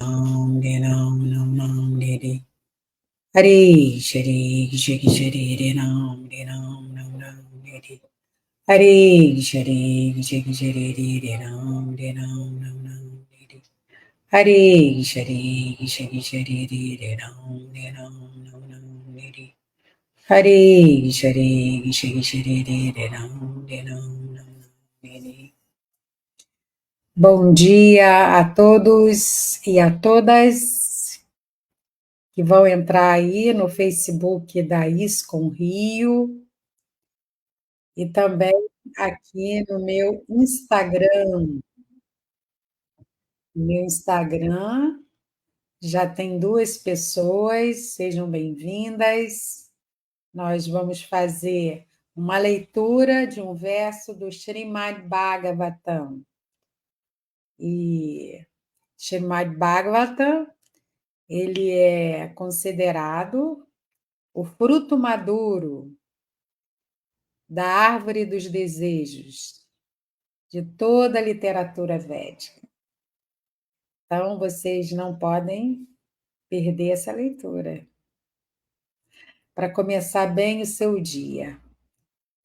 Om de nam nam nam de. Hare Shri Shri Shri de nam nam nam de. Hare Shri Shri Shri de nam nam nam de. Hare Shri Shri Shri de nam nam nam de. Hare Shri Shri Shri de nam nam nam de. Bom dia a todos e a todas que vão entrar aí no Facebook da ISCOM Rio e também aqui no meu Instagram. Meu Instagram já tem 2 pessoas, sejam bem-vindas. Nós vamos fazer uma leitura de um verso do Srimad Bhagavatam. E Srimad Bhagavatam, ele é considerado o fruto maduro da árvore dos desejos de toda a literatura védica. Então, vocês não podem perder essa leitura para começar bem o seu dia.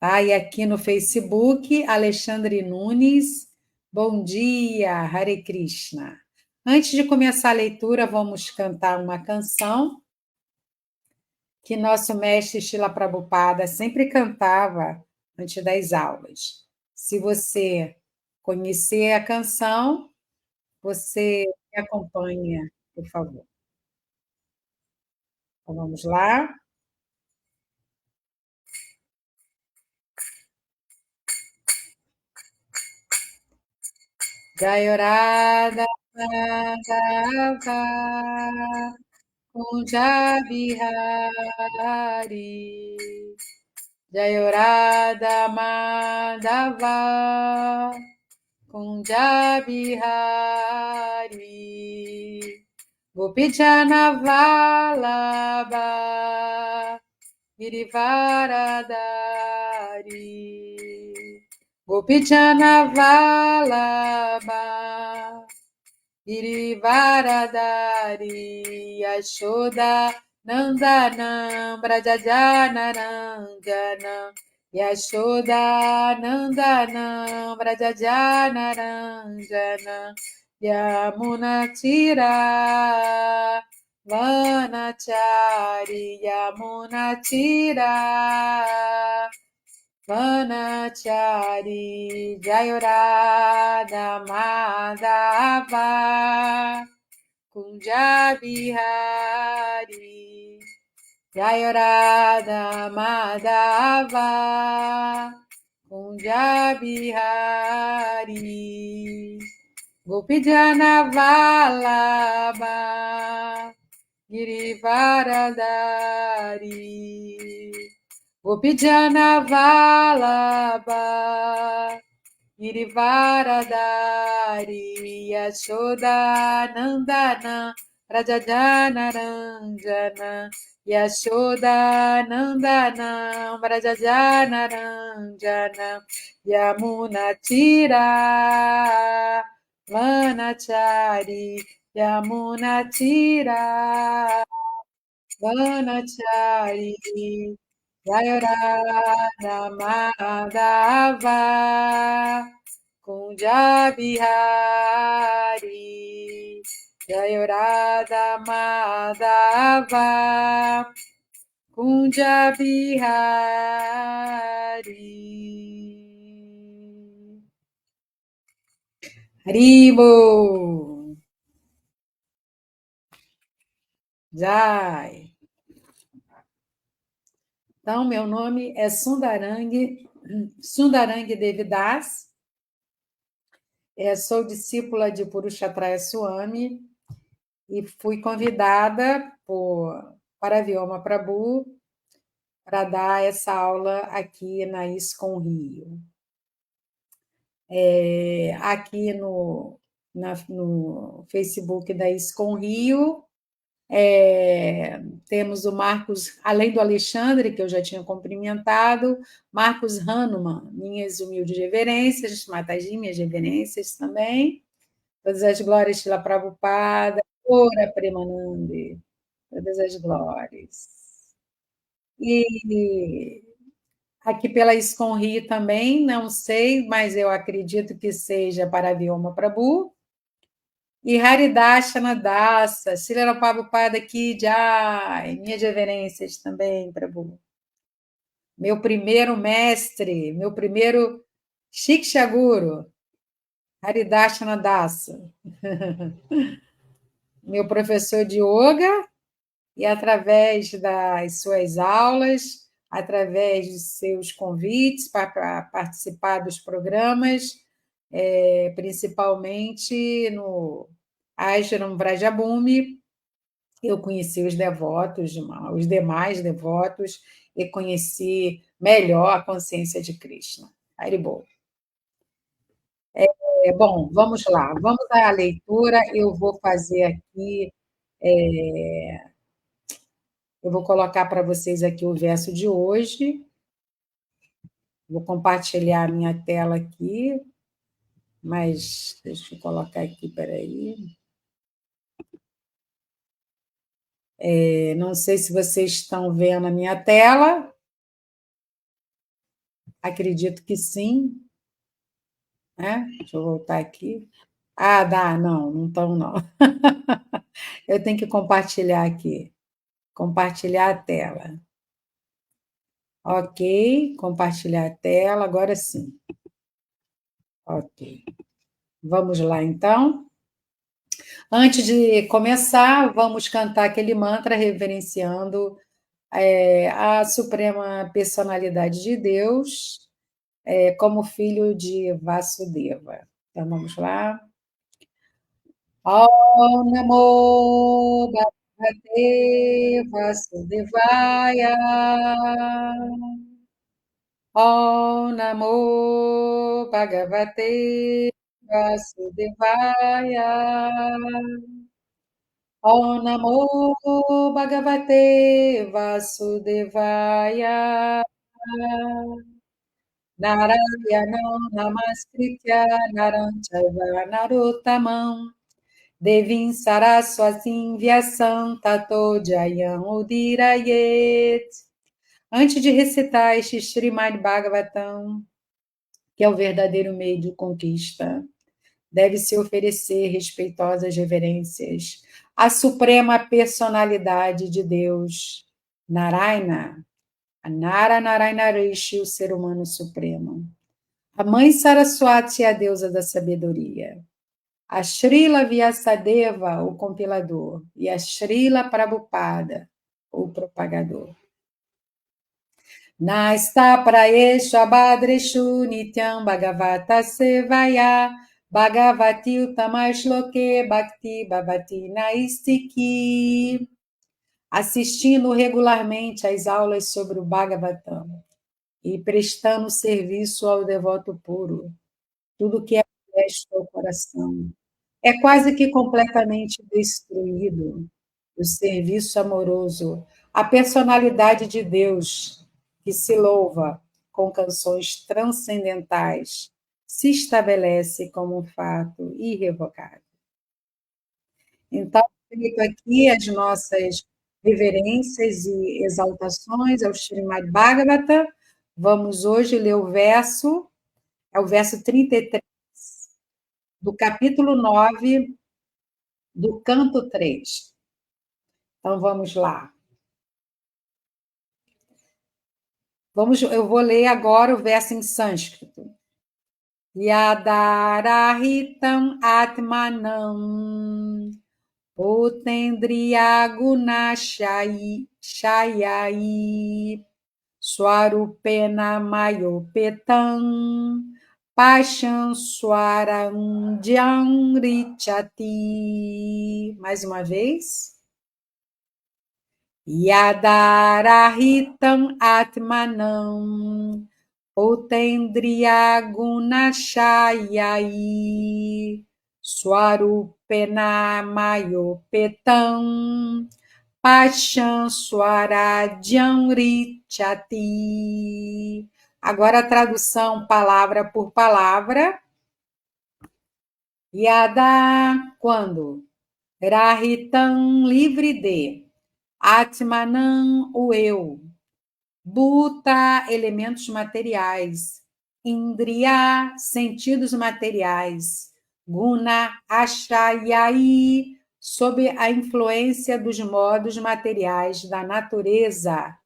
Tá? E aqui no Facebook, Alexandre Nunes, bom dia, Hare Krishna. Antes de começar a leitura, vamos cantar uma canção que nosso mestre Srila Prabhupada sempre cantava antes das aulas. Se você conhecer a canção, você me acompanha, por favor. Então, vamos lá. Jayorada Madhava Kunja Bihari Jayorada Madhava Kunja Bihari Gopijana Vallabha Girivaradari Gopijana Vallabha Girivaradari Yashoda Nandanam Brajajanaranjanam Yashoda Nandanam Brajajanaranjanam Yamunatira Vanachari Yamunatira Vanachari Jayorada Madhava Kunja Bihari Jayorada Madhava Kunja Bihari Gopijana Vallabha Girivaradari Gopijana Vallabha Girivaradari Yashoda Nandana Rajajanaranjana Yashoda Nandana Rajajanaranjana Yamunatira Vanachari Yamunatira Vanachari Jayorada Madhava Kunja Bihari Jayorada Madhava Kunja Bihari Haribo Jai. Então, meu nome é Sundarangi Devidas, sou discípula de Purusharthaya Swami e fui convidada por Paravyoma Prabhu para dar essa aula aqui na ISCOM Rio. Aqui no Facebook da ISCOM Rio, temos o Marcos, além do Alexandre, que eu já tinha cumprimentado, Marcos Hanuman, minhas humildes reverências, Mataji, minhas reverências também, todas as glórias de Srila Prabhupada, Ora Premanande, todas as glórias. E aqui pela Isconri também, não sei, mas eu acredito que seja para Vioma Prabhu. E Haridashana Dasa, Srila Prabhupada Ki Jai, minhas reverências também, Prabhu. Meu primeiro mestre, meu primeiro Shiksha Guru, Haridashana Dasa, meu professor de yoga, e através das suas aulas, através de seus convites para participar dos programas, principalmente no Ashram Vrajabhumi, eu conheci os devotos, os demais devotos, e conheci melhor a consciência de Krishna. Haribol. Bom, vamos lá, vamos à leitura. Eu vou fazer aqui, eu vou colocar para vocês aqui o verso de hoje. Vou compartilhar a minha tela aqui, mas deixa eu colocar aqui, peraí. Não sei se vocês estão vendo a minha tela. Acredito que sim, né? Deixa eu voltar aqui. Ah, dá, não, não estão, não. Eu tenho que compartilhar aqui. Compartilhar a tela. Ok, compartilhar a tela, agora sim. Ok. Vamos lá, então. Antes de começar, vamos cantar aquele mantra reverenciando a suprema personalidade de Deus, como filho de Vasudeva. Então, vamos lá. Om Namo Bhagavate Vasudevaya. Om Namo Bhagavate Vasudevaya. Om Namo Bhagavate Vasudevaya. Narayana Namaskritya Naram Chaiva Narottamam Devim Saraswatim Vyasam Tato Jayam Udirayet. Antes de recitar este Srimad Bhagavatam, que é o verdadeiro meio de conquista, deve-se oferecer respeitosas reverências à suprema personalidade de Deus, Narayana, a Nara Narayana Rishi, o ser humano supremo. A mãe Saraswati é a deusa da sabedoria. A Srila Vyasadeva, o compilador, e a Srila Prabhupada, o propagador. Nasta praeshu abhadreshu nityam bhagavata sevaya bhagavati utamashloke bhakti bhavati naistiki. Assistindo regularmente às aulas sobre o Bhagavatam e prestando serviço ao devoto puro, tudo que é honesto ao coração é quase que completamente destruído. O serviço amoroso, a personalidade de Deus, que se louva com canções transcendentais, se estabelece como um fato irrevocável. Então, feito aqui as nossas reverências e exaltações ao Srimad Bhagavata, vamos hoje ler o verso, é o verso 33, do capítulo 9, do canto 3. Então, vamos lá. Eu vou ler agora o verso em sânscrito. Yadarahitam atmanam utendriyaguna swarupena mayopetam pacham swarandhyam richati. Mais uma vez. Yadarahitam atmanam utendriyagunashayai swarupena mayopetam pacham swaradhyam richati. Agora a tradução palavra por palavra. Yada, quando? Rahitam, livre de. Atmanam, o eu. Bhuta, elementos materiais. Indriya, sentidos materiais. Guna, ashayai, sob a influência dos modos materiais da natureza.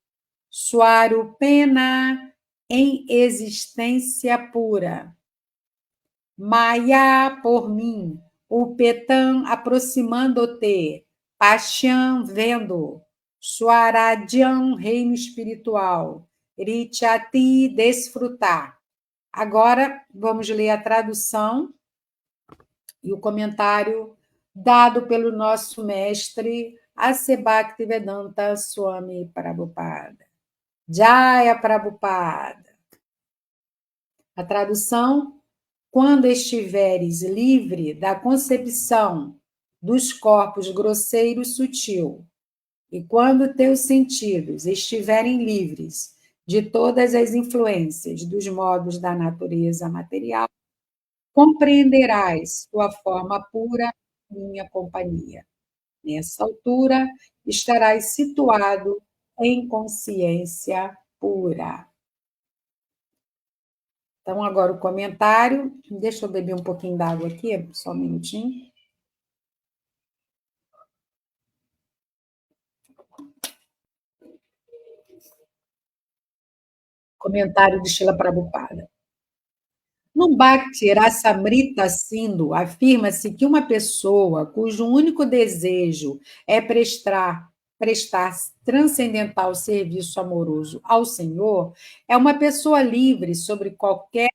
Swarupena, em existência pura. Maya, por mim. Upetam, aproximando-te. Paixão, vendo. Swarajam, reino espiritual. Richati, desfrutar. Agora, vamos ler a tradução e o comentário dado pelo nosso mestre Asebhaktivedanta Swami Prabhupada. Jaya Prabhupada. A tradução: quando estiveres livre da concepção dos corpos grosseiro e sutil, e quando teus sentidos estiverem livres de todas as influências dos modos da natureza material, compreenderás tua forma pura, minha companhia. Nessa altura, estarás situado em consciência pura. Então, agora o comentário. Deixa eu beber um pouquinho d'água aqui, só um minutinho. Comentário de Srila Prabhupada. No Bhakti Rasamrita Sindhu, afirma-se que uma pessoa cujo único desejo é prestar transcendental serviço amoroso ao Senhor é uma pessoa livre sobre qualquer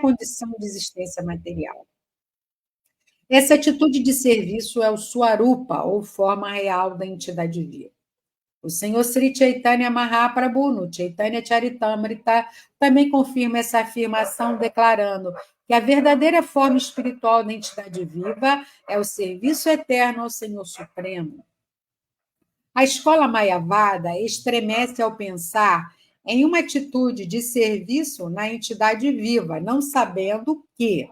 condição de existência material. Essa atitude de serviço é o Swarupa, ou forma real da entidade viva. O Senhor Sri Chaitanya Mahaprabhu, no Chaitanya Charitamrita, também confirma essa afirmação, declarando que a verdadeira forma espiritual da entidade viva é o serviço eterno ao Senhor Supremo. A escola Mayavada estremece ao pensar em uma atitude de serviço na entidade viva, não sabendo que,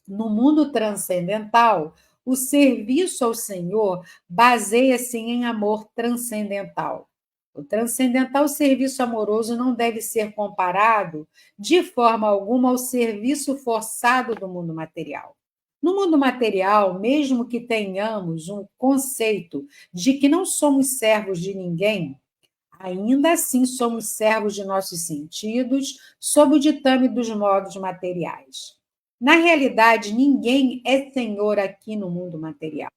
no mundo transcendental, o serviço ao Senhor baseia-se em amor transcendental. O transcendental serviço amoroso não deve ser comparado de forma alguma ao serviço forçado do mundo material. No mundo material, mesmo que tenhamos um conceito de que não somos servos de ninguém, ainda assim somos servos de nossos sentidos, sob o ditame dos modos materiais. Na realidade, ninguém é senhor aqui no mundo material.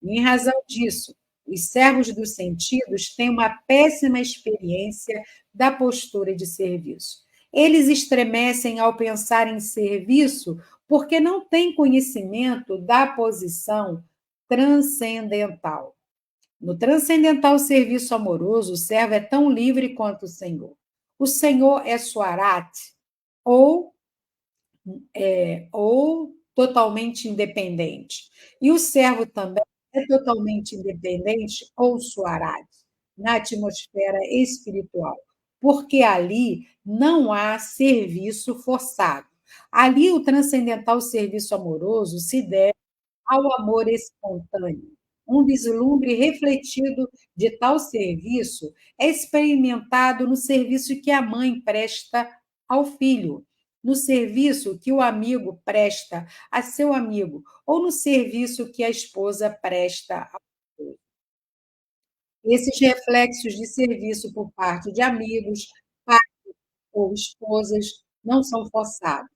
E, em razão disso, os servos dos sentidos têm uma péssima experiência da postura de serviço. Eles estremecem ao pensar em serviço porque não têm conhecimento da posição transcendental. No transcendental serviço amoroso, o servo é tão livre quanto o Senhor. O Senhor é Swarat, ou totalmente independente. E o servo também é totalmente independente ou Swarat, na atmosfera espiritual, porque ali não há serviço forçado. Ali o transcendental serviço amoroso se deve ao amor espontâneo. Um vislumbre refletido de tal serviço é experimentado no serviço que a mãe presta ao filho, no serviço que o amigo presta a seu amigo, ou no serviço que a esposa presta ao esposo. Esses reflexos de serviço por parte de amigos, pais ou esposas não são forçados,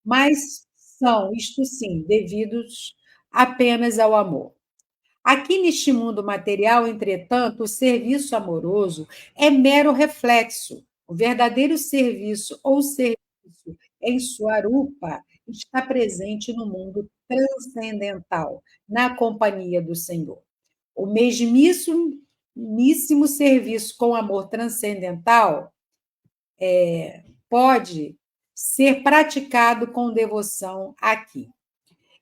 mas são, isto sim, devidos apenas ao amor. Aqui neste mundo material, entretanto, o serviço amoroso é mero reflexo. O verdadeiro serviço ou serviço em sua rupa está presente no mundo transcendental, na companhia do Senhor. O mesmíssimo serviço com amor transcendental pode ser praticado com devoção aqui.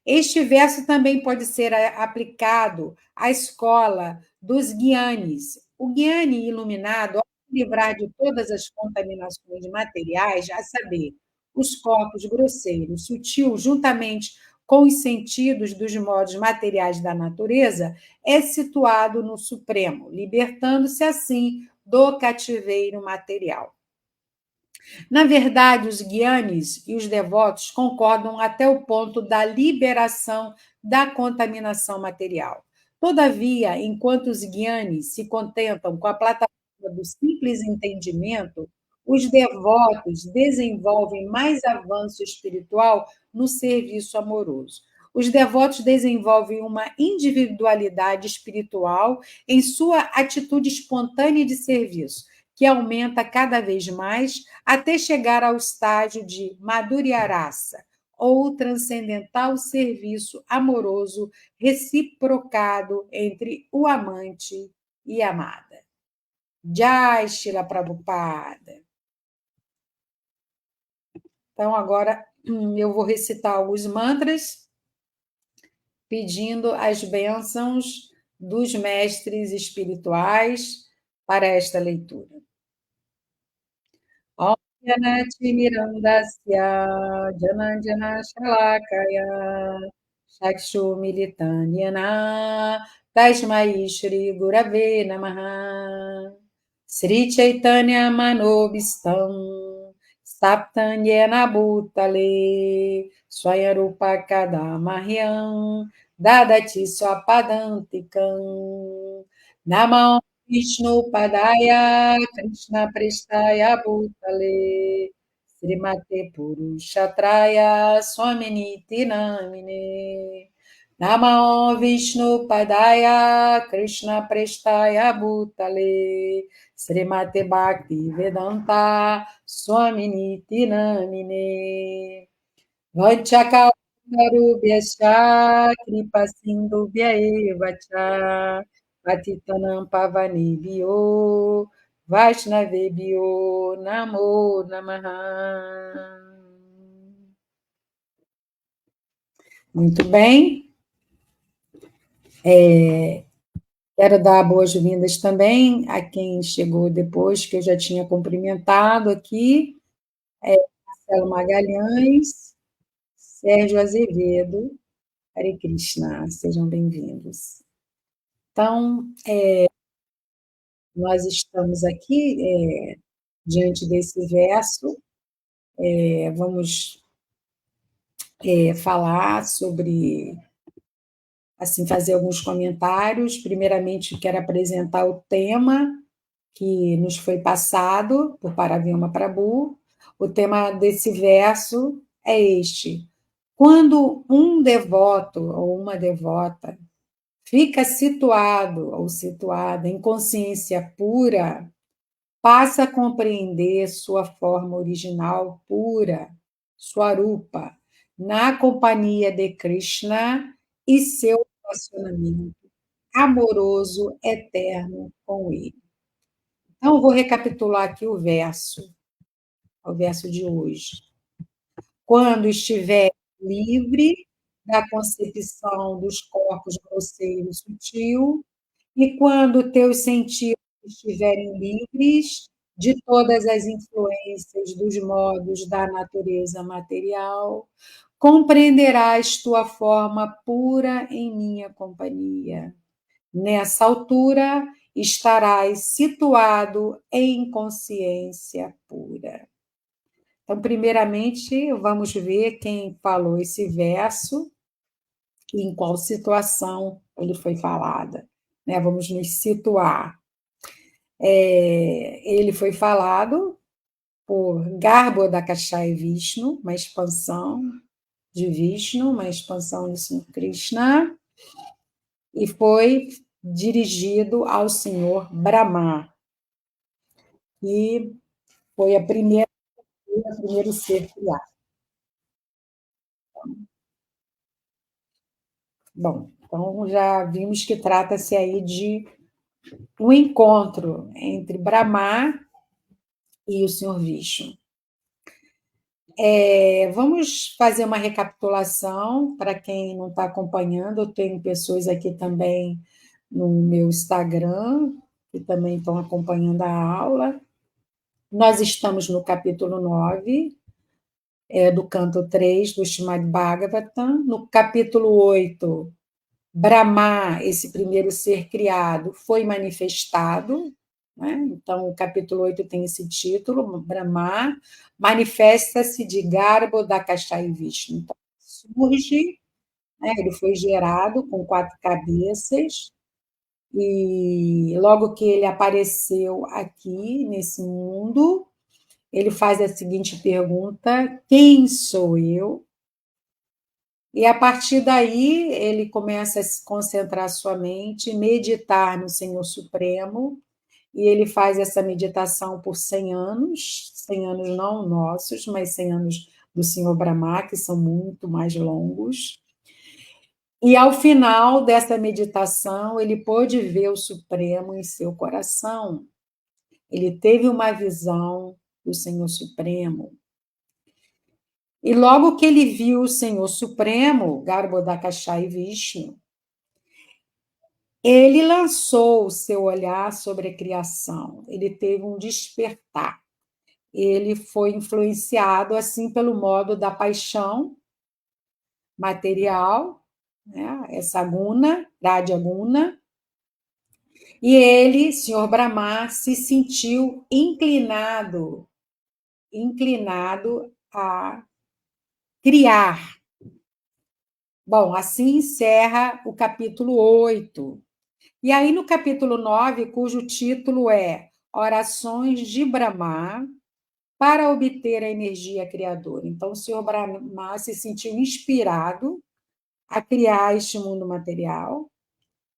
Este verso também pode ser aplicado à escola dos Gyanis. O Gyani iluminado, ao se livrar de todas as contaminações materiais, a saber, os corpos grosseiros, sutil, juntamente com os sentidos dos modos materiais da natureza, é situado no Supremo, libertando-se assim do cativeiro material. Na verdade, os guianes e os devotos concordam até o ponto da liberação da contaminação material. Todavia, enquanto os guianes se contentam com a plataforma do simples entendimento, os devotos desenvolvem mais avanço espiritual no serviço amoroso. Os devotos desenvolvem uma individualidade espiritual em sua atitude espontânea de serviço, que aumenta cada vez mais até chegar ao estágio de Madhuryarasa, ou transcendental serviço amoroso reciprocado entre o amante e a amada. Jai Shila Prabhupada. Então, agora eu vou recitar alguns mantras, pedindo as bênçãos dos mestres espirituais para esta leitura. Om Janatimirandasya Jananjana Shalakaya Chakshumilitanyana Tasmai Shri Gurave Namaha Sri Chaitanya Manobistam Saptanyena Bhutale Swayarupa Kadamahyam Dadati Swapadantikam Namah Vishnu Padaya Krishna Prestaya Bhutale Srimate Purushatraya Swaminiti Namine Namo Vishnu Padaya Krishna Prestaya Bhutale Srimate Bhakti Vedanta Swaminiti Namine Vanchakalparubhyascha Kripa Sindhubhya Eva Cha Patitanam Pavanebhyo Vaishnavebhyo Namo Namaha. Muito bem. Quero dar boas-vindas também a quem chegou depois, que eu já tinha cumprimentado aqui. Marcelo Magalhães, Sérgio Azevedo, Hare Krishna, sejam bem-vindos. Então, nós estamos aqui diante desse verso, vamos falar sobre, assim, fazer alguns comentários. Primeiramente, quero apresentar o tema que nos foi passado por Paravyama Prabhu. O tema desse verso é este: quando um devoto ou uma devota fica situado ou situada em consciência pura, passa a compreender sua forma original pura, Swarupa, na companhia de Krishna e seu relacionamento amoroso eterno com ele. Então, eu vou recapitular aqui o verso de hoje. Quando estiver livre da concepção dos corpos grosseiro e sutil, e quando teus sentidos estiverem livres de todas as influências dos modos da natureza material, compreenderás tua forma pura em minha companhia. Nessa altura, estarás situado em consciência pura. Então, primeiramente, vamos ver quem falou esse verso e em qual situação ele foi falado. Vamos nos situar. Ele foi falado por Garbhodakashaya Vishnu, uma expansão de Vishnu, uma expansão do Senhor Krishna, e foi dirigido ao Senhor Brahma, que foi o primeiro ser criado. Bom, então já vimos que trata-se aí de um encontro entre Brahma e o Senhor Vishnu. Vamos fazer uma recapitulação para quem não está acompanhando. Eu tenho pessoas aqui também no meu Instagram que também estão acompanhando a aula. Nós estamos no capítulo 9, do canto 3 do Srimad Bhagavatam. No capítulo 8, Brahma, esse primeiro ser criado, foi manifestado, né? Então, o capítulo 8 tem esse título, Brahma, manifesta-se de Garbo Dakashai Vishnu. Então, surge, né? Ele foi gerado com 4 cabeças, e logo que ele apareceu aqui nesse mundo, ele faz a seguinte pergunta: quem sou eu? E a partir daí, ele começa a se concentrar sua mente, meditar no Senhor Supremo, e ele faz essa meditação por 100 anos, 100 anos não nossos, mas 100 anos do Senhor Brahma, que são muito mais longos. E ao final dessa meditação, ele pôde ver o Supremo em seu coração. Ele teve uma visão do Senhor Supremo. E logo que ele viu o Senhor Supremo, Garbhodakashai Vishnu, ele lançou o seu olhar sobre a criação. Ele teve um despertar. Ele foi influenciado assim pelo modo da paixão material, né? Essa guna, Radha Guna, e ele, Senhor Brahma, se sentiu inclinado a criar. Bom, assim encerra o capítulo 8. E aí, no capítulo 9, cujo título é Orações de Brahma para obter a energia criadora. Então, o Senhor Brahma se sentiu inspirado a criar este mundo material,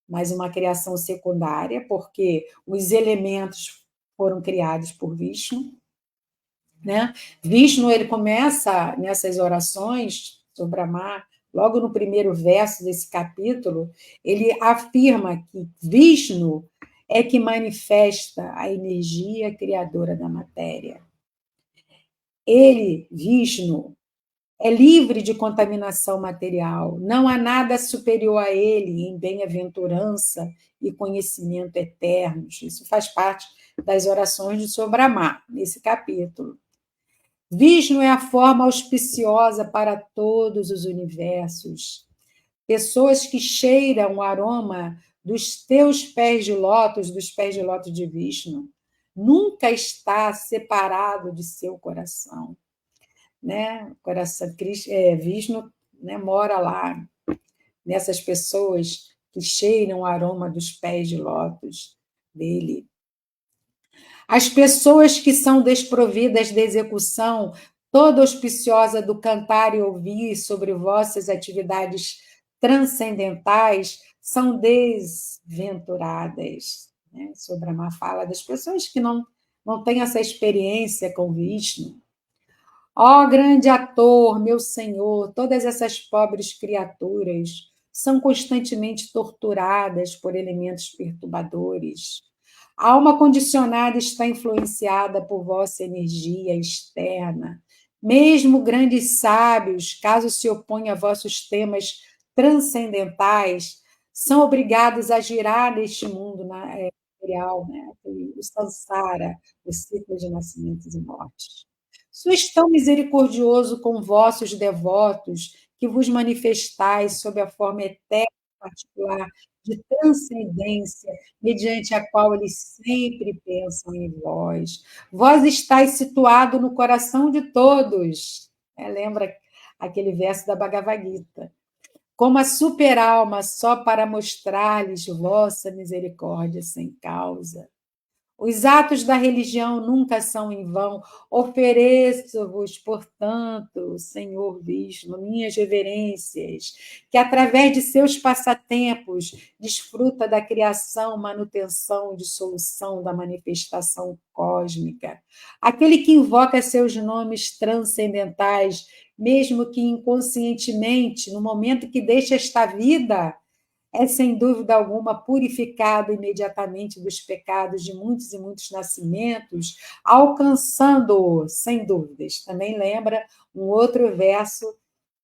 mas uma criação secundária, porque os elementos foram criados por Vishnu, né? Vishnu, ele começa nessas orações sobre Brahma, logo no primeiro verso desse capítulo, ele afirma que Vishnu é que manifesta a energia criadora da matéria. Ele, Vishnu, é livre de contaminação material. Não há nada superior a ele em bem-aventurança e conhecimento eternos. Isso faz parte das orações de Sobrama, nesse capítulo. Vishnu é a forma auspiciosa para todos os universos. Pessoas que cheiram o aroma dos teus pés de lótus, dos pés de lótus de Vishnu, nunca está separado de seu coração. Né? O coração Vishnu, né, mora lá, nessas pessoas que cheiram o aroma dos pés de lótus dele. As pessoas que são desprovidas de execução, toda auspiciosa do cantar e ouvir sobre vossas atividades transcendentais, são desventuradas. Né? Sobre a má fala das pessoas que não têm essa experiência com Vishnu. Ó grande ator, meu senhor, todas essas pobres criaturas são constantemente torturadas por elementos perturbadores. A alma condicionada está influenciada por vossa energia externa. Mesmo grandes sábios, caso se oponham a vossos temas transcendentais, são obrigados a girar neste mundo material, né? O samsara, o ciclo de nascimentos e mortes. Sois tão misericordioso com vossos devotos, que vos manifestais sob a forma eterna e particular de transcendência, mediante a qual eles sempre pensam em vós. Vós estáis situado no coração de todos. Lembra aquele verso da Bhagavad Gita? Como a super-alma, só para mostrar-lhes vossa misericórdia sem causa. Os atos da religião nunca são em vão. Ofereço-vos, portanto, Senhor Vishnu, minhas reverências, que através de seus passatempos desfruta da criação, manutenção e dissolução da manifestação cósmica. Aquele que invoca seus nomes transcendentais, mesmo que inconscientemente, no momento que deixa esta vida, é, sem dúvida alguma, purificado imediatamente dos pecados de muitos e muitos nascimentos, alcançando-o, sem dúvidas. Também lembra um outro verso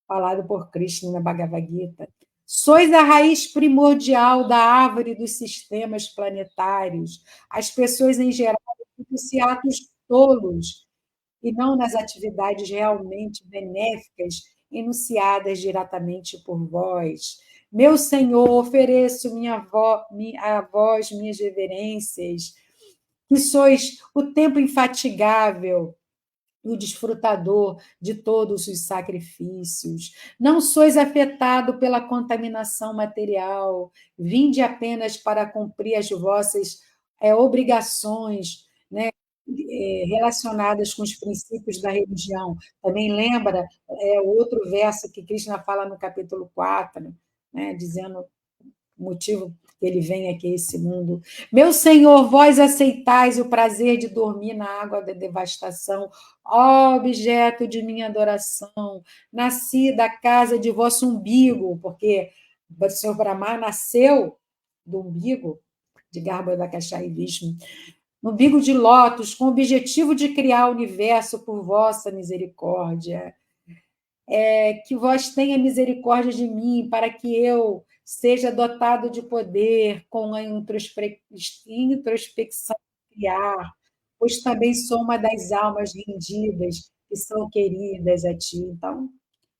falado por Krishna na Bhagavad Gita. Sois a raiz primordial da árvore dos sistemas planetários. As pessoas, em geral, cometem atos tolos e não nas atividades realmente benéficas enunciadas diretamente por vós. Meu Senhor, ofereço a vós minhas reverências, que sois o tempo infatigável, o desfrutador de todos os sacrifícios. Não sois afetado pela contaminação material, vinde apenas para cumprir as vossas obrigações, né, relacionadas com os princípios da religião. Também lembra outro verso que Krishna fala no capítulo 4, né, dizendo o motivo que ele vem aqui a esse mundo. Meu Senhor, vós aceitais o prazer de dormir na água da devastação, ó objeto de minha adoração, nasci da casa de vosso umbigo, porque o Senhor Brahma nasceu do umbigo de Garbhodakasha e Vishnu, no umbigo de lótus, com o objetivo de criar o universo por vossa misericórdia. Que vós tenha misericórdia de mim, para que eu seja dotado de poder com a introspecção criar, pois também sou uma das almas rendidas que são queridas a ti. Então,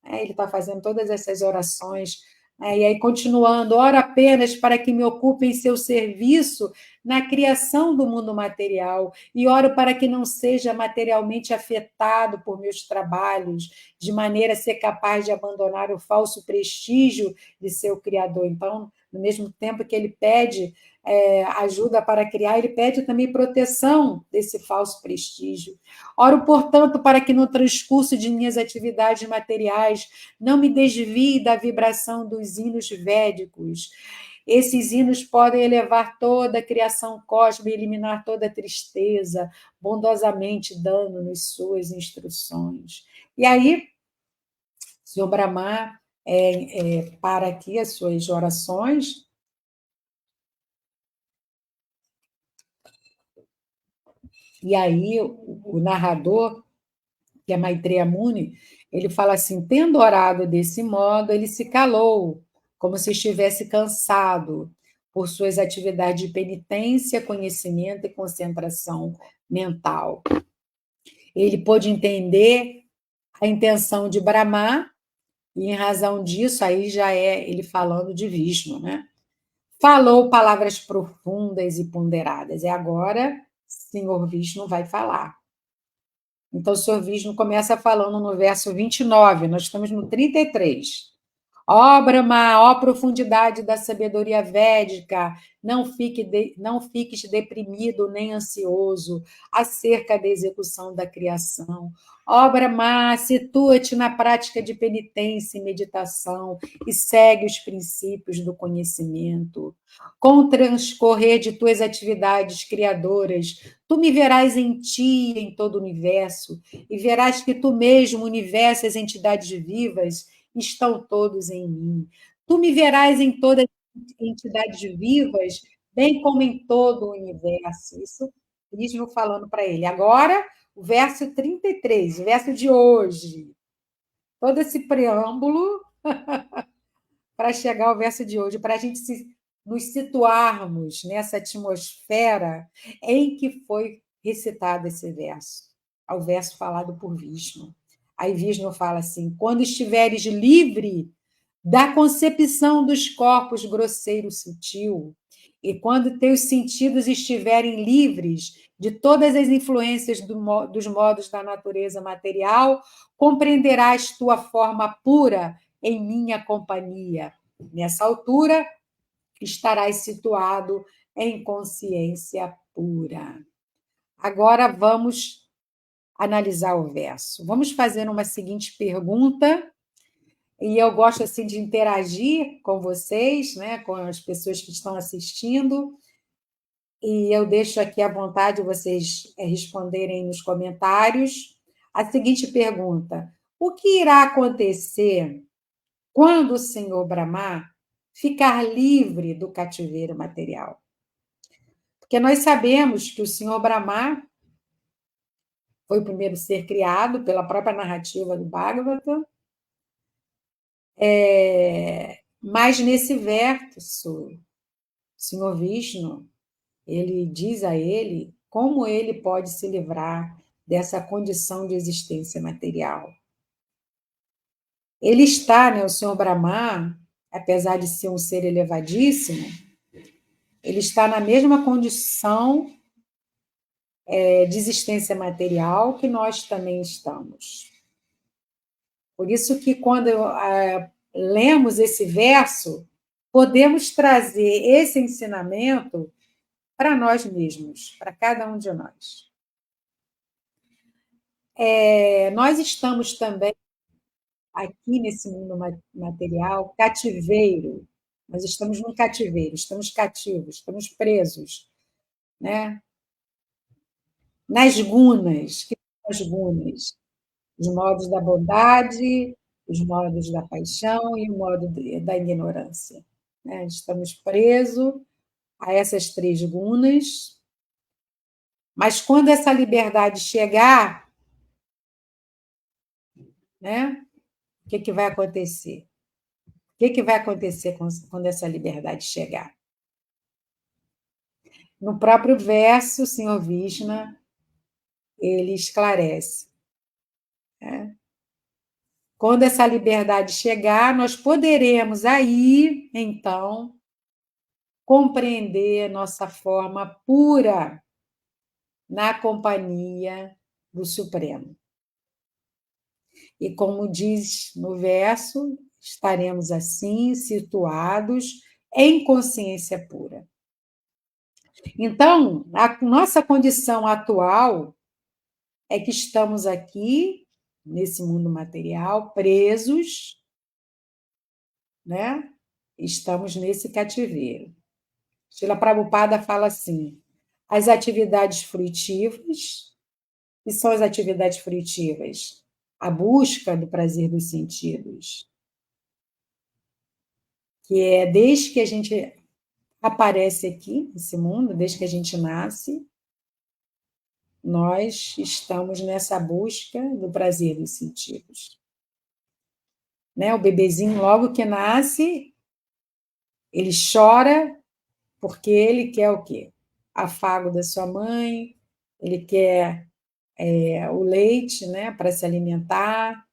ele está fazendo todas essas orações, e aí continuando, ora apenas para que me ocupe em seu serviço na criação do mundo material, e oro para que não seja materialmente afetado por meus trabalhos, de maneira a ser capaz de abandonar o falso prestígio de seu Criador. Então, no mesmo tempo que ele pede ajuda para criar, ele pede também proteção desse falso prestígio. Oro, portanto, para que no transcurso de minhas atividades materiais não me desvie da vibração dos hinos védicos. Esses hinos podem elevar toda a criação cósmica e eliminar toda a tristeza, bondosamente dando-nos suas instruções. E aí, o Senhor Brahma para aqui as suas orações. E aí, o narrador, que é Maitreya Muni, ele fala assim: tendo orado desse modo, ele se calou, como se estivesse cansado por suas atividades de penitência, conhecimento e concentração mental. Ele pôde entender a intenção de Brahma, e em razão disso, aí já é ele falando de Vishnu, né? Falou palavras profundas e ponderadas. E agora, Senhor Vishnu vai falar. Então, o Senhor Vishnu começa falando no verso 29, nós estamos no 33. Ó Brahma, ó profundidade da sabedoria védica, não fiques deprimido nem ansioso acerca da execução da criação. Ó Brahma, situa-te na prática de penitência e meditação e segue os princípios do conhecimento. Com o transcorrer de tuas atividades criadoras, tu me verás em ti e em todo o universo, e verás que tu mesmo, o universo e as entidades vivas, estão todos em mim. Tu me verás em todas as entidades vivas, bem como em todo o universo. Isso Krishna falando para ele. Agora, o verso 33, o verso de hoje. Todo esse preâmbulo para chegar ao verso de hoje, para a gente nos situarmos nessa atmosfera em que foi recitado esse verso, ao verso falado por Vishnu. Aí Vishnu fala assim: quando estiveres livre da concepção dos corpos grosseiro sutil, e quando teus sentidos estiverem livres de todas as influências dos modos da natureza material, compreenderás tua forma pura em minha companhia. Nessa altura, estarás situado em consciência pura. Agora vamos analisar o verso. Vamos fazer uma seguinte pergunta, e eu gosto assim de interagir com vocês, né, com as pessoas que estão assistindo, e eu deixo aqui à vontade vocês responderem nos comentários a seguinte pergunta: o que irá acontecer quando o Senhor Brahma ficar livre do cativeiro material? Porque nós sabemos que o Senhor Brahma foi o primeiro ser criado pela própria narrativa do Bhagavatam, mas nesse verso, o Senhor Vishnu, ele diz a ele como ele pode se livrar dessa condição de existência material. Ele está, né, o Senhor Brahma, apesar de ser um ser elevadíssimo, ele está na mesma condição de existência material que nós também estamos. Por isso que quando lemos esse verso, podemos trazer esse ensinamento para nós mesmos, para cada um de nós. Nós estamos também aqui nesse mundo material, cativeiro. Nós estamos num cativeiro, estamos cativos, estamos presos, né? Nas gunas. Que são as gunas? Os modos da bondade, os modos da paixão e o modo da ignorância. Né? Estamos presos a essas três gunas, mas quando essa liberdade chegar, né? O que vai acontecer? O que vai acontecer quando essa liberdade chegar? No próprio verso, o Senhor Vishnu, ele esclarece. Né? Quando essa liberdade chegar, nós poderemos aí, então, compreender nossa forma pura na companhia do Supremo. E como diz no verso, estaremos assim situados em consciência pura. Então, a nossa condição atual é que estamos aqui, nesse mundo material, presos, né? Estamos nesse cativeiro. Srila Prabhupada fala assim, as atividades fruitivas, que são as atividades fruitivas? A busca do prazer dos sentidos, que é desde que a gente aparece aqui, nesse mundo, desde que a gente nasce, nós estamos nessa busca do prazer dos sentidos. Né? O bebezinho, logo que nasce, ele chora porque ele quer o quê? Afago da sua mãe, ele quer o leite, né, para se alimentar.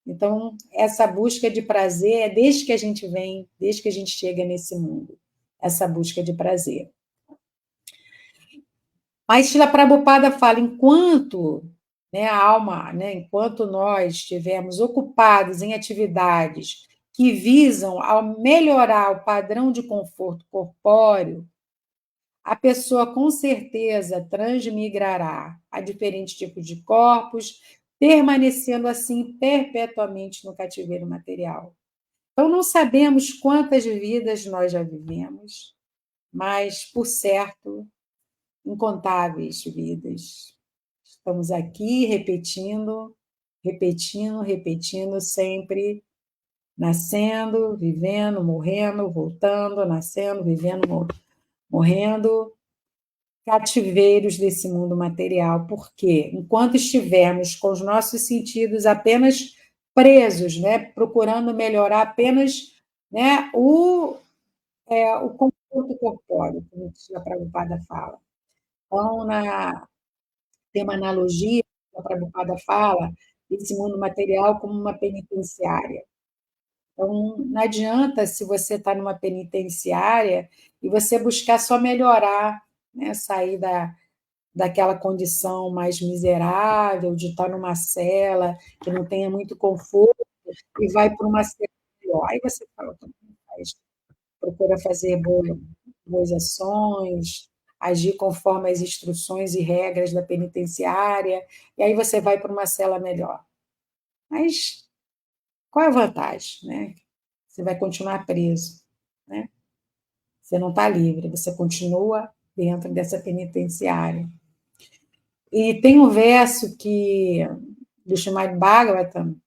Então, essa busca de prazer é desde que a gente vem, desde que a gente chega nesse mundo, essa busca de prazer. Mas Srila Prabhupada fala, enquanto a alma, enquanto nós estivermos ocupados em atividades que visam ao melhorar o padrão de conforto corpóreo, a pessoa com certeza transmigrará a diferentes tipos de corpos, permanecendo assim perpetuamente no cativeiro material. Então, não sabemos quantas vidas nós já vivemos, mas, por certo, incontáveis vidas. Estamos aqui repetindo, repetindo, repetindo, sempre nascendo, vivendo, morrendo, voltando, nascendo, vivendo, morrendo, cativeiros desse mundo material, porque enquanto estivermos com os nossos sentidos apenas presos, procurando melhorar apenas o conforto corpóreo, como a Prabhupada fala. Então, tem uma analogia que a Prabhupada fala desse mundo material como uma penitenciária. Então, não adianta se você está numa penitenciária e você buscar só melhorar, sair daquela condição mais miserável, de estar numa cela que não tenha muito conforto, e vai para uma cela melhor. Aí você procura fazer boas ações, agir conforme as instruções e regras da penitenciária, e aí você vai para uma cela melhor. Mas qual é a vantagem? Né? Você vai continuar preso. Né? Você não está livre, você continua dentro dessa penitenciária. E tem um verso do Srimad Bhagavatam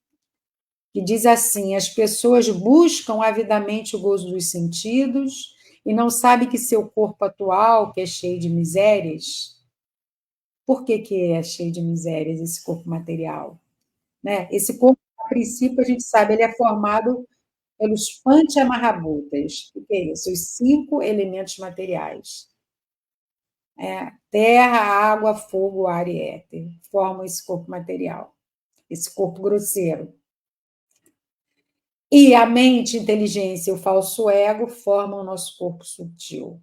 que diz assim, as pessoas buscam avidamente o gozo dos sentidos e não sabem que seu corpo atual, que é cheio de misérias, por que é cheio de misérias esse corpo material? Né? Esse corpo, a princípio, a gente sabe, ele é formado pelos Panchamahabhutas, o que é isso? Os 5 elementos materiais. Terra, água, fogo, ar e éter formam esse corpo material, esse corpo grosseiro. E a mente, inteligência e o falso ego formam o nosso corpo sutil.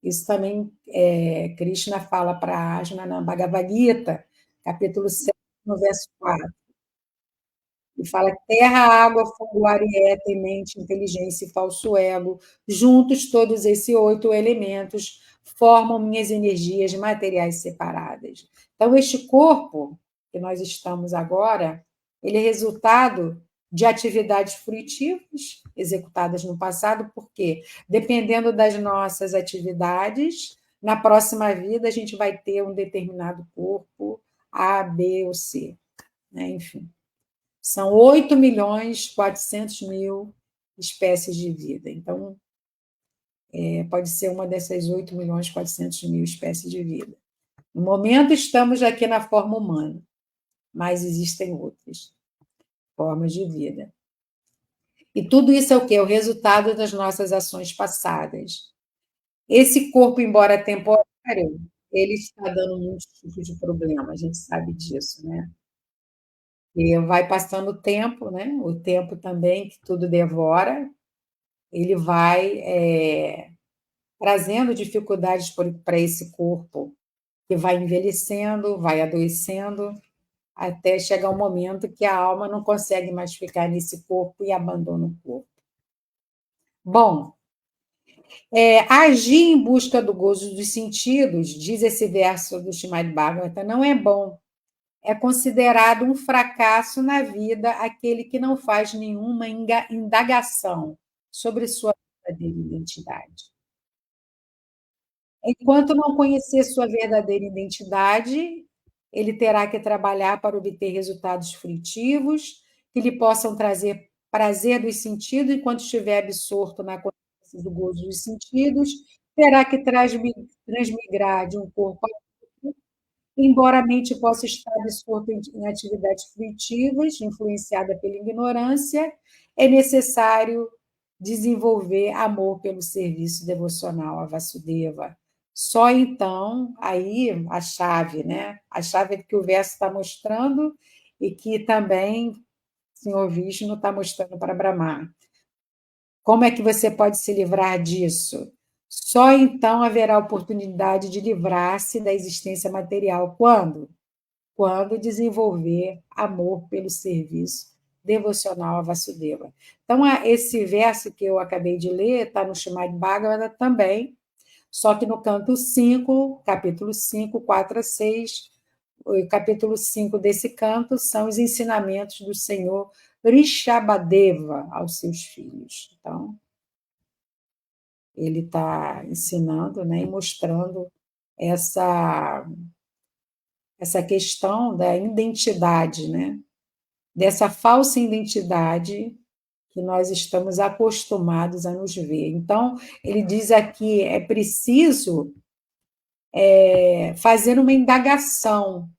Isso também Krishna fala para Arjuna na Bhagavad Gita, capítulo 7, no verso 4. E fala terra, água, fogo, ar e éter, mente, inteligência e falso ego. Juntos, todos esses 8 elementos formam minhas energias materiais separadas. Então, este corpo que nós estamos agora, ele é resultado de atividades fruitivas executadas no passado, porque, dependendo das nossas atividades, na próxima vida a gente vai ter um determinado corpo, A, B ou C, né? Enfim. São 8.400.000 espécies de vida. Então, pode ser uma dessas 8.400.000 espécies de vida. No momento, estamos aqui na forma humana, mas existem outras formas de vida. E tudo isso é o quê? É o resultado das nossas ações passadas. Esse corpo, embora temporário, ele está dando muitos tipos de problema, a gente sabe disso, né? E vai passando o tempo, né? O tempo também, que tudo devora, ele vai trazendo dificuldades para esse corpo, que vai envelhecendo, vai adoecendo, até chegar um momento que a alma não consegue mais ficar nesse corpo e abandona o corpo. Bom, agir em busca do gozo dos sentidos, diz esse verso do Srimad Bhagavatam, não é bom. É considerado um fracasso na vida aquele que não faz nenhuma indagação sobre sua verdadeira identidade. Enquanto não conhecer sua verdadeira identidade, ele terá que trabalhar para obter resultados frutivos que lhe possam trazer prazer dos sentidos, enquanto estiver absorto na consciência do gozo dos sentidos, terá que transmigrar de um corpo a outro, embora a mente possa estar absorta em atividades fruitivas, influenciada pela ignorância, é necessário desenvolver amor pelo serviço devocional a Vasudeva. Só então, aí a chave, né? A chave que o verso está mostrando e que também o Senhor Vishnu está mostrando para Brahma. Como é que você pode se livrar disso? Só então haverá oportunidade de livrar-se da existência material. Quando? Quando desenvolver amor pelo serviço devocional a Vasudeva. Então, esse verso que eu acabei de ler está no Srimad Bhagavatam também, só que no canto 5, capítulo 5, 4 a 6, o capítulo 5 desse canto são os ensinamentos do Senhor Rishabhadeva aos seus filhos. Então, ele está ensinando, né, e mostrando essa questão da identidade, né? Dessa falsa identidade que nós estamos acostumados a nos ver. Então, ele diz aqui, é preciso fazer uma indagação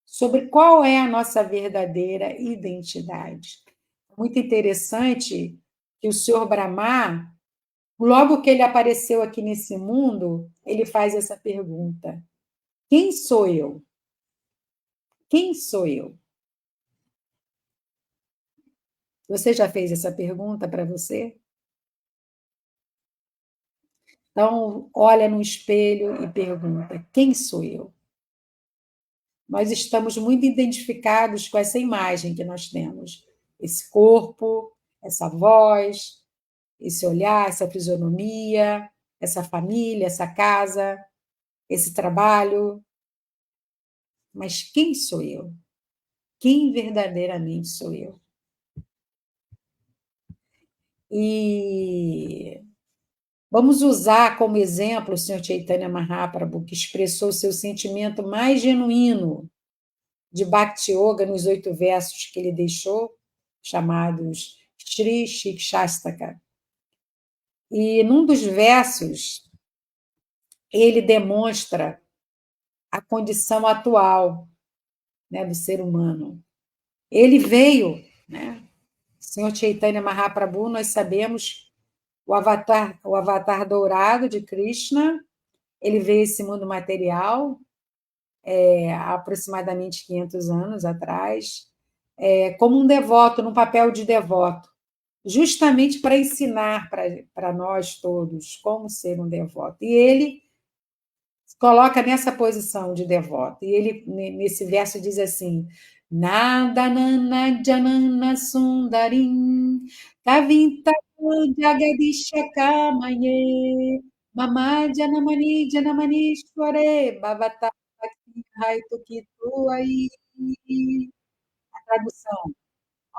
sobre qual é a nossa verdadeira identidade. Muito interessante que o Senhor Brahma, logo que ele apareceu aqui nesse mundo, ele faz essa pergunta: quem sou eu? Quem sou eu? Você já fez essa pergunta para você? Então, olha no espelho e pergunta: quem sou eu? Nós estamos muito identificados com essa imagem que nós temos, esse corpo, essa voz, esse olhar, essa fisionomia, essa família, essa casa, esse trabalho. Mas quem sou eu? Quem verdadeiramente sou eu? E vamos usar como exemplo o Senhor Chaitanya Mahaprabhu, que expressou seu sentimento mais genuíno de Bhakti Yoga nos 8 versos que ele deixou, chamados Shri Shikshastaka. E num dos versos, ele demonstra a condição atual, né, do ser humano. Ele veio, né, Senhor Chaitanya Mahaprabhu, nós sabemos, o avatar dourado de Krishna, Ele veio a esse mundo material há aproximadamente 500 anos atrás, como um devoto, num papel de devoto, justamente para ensinar para nós todos como ser um devoto. E ele coloca nessa posição de devoto. E ele, nesse verso, diz assim: Nadanana Janana Sundarim Kavinta Jagadishakamaye Mama Janamani Janamanishware Bhavata Raitukitu aí. A tradução: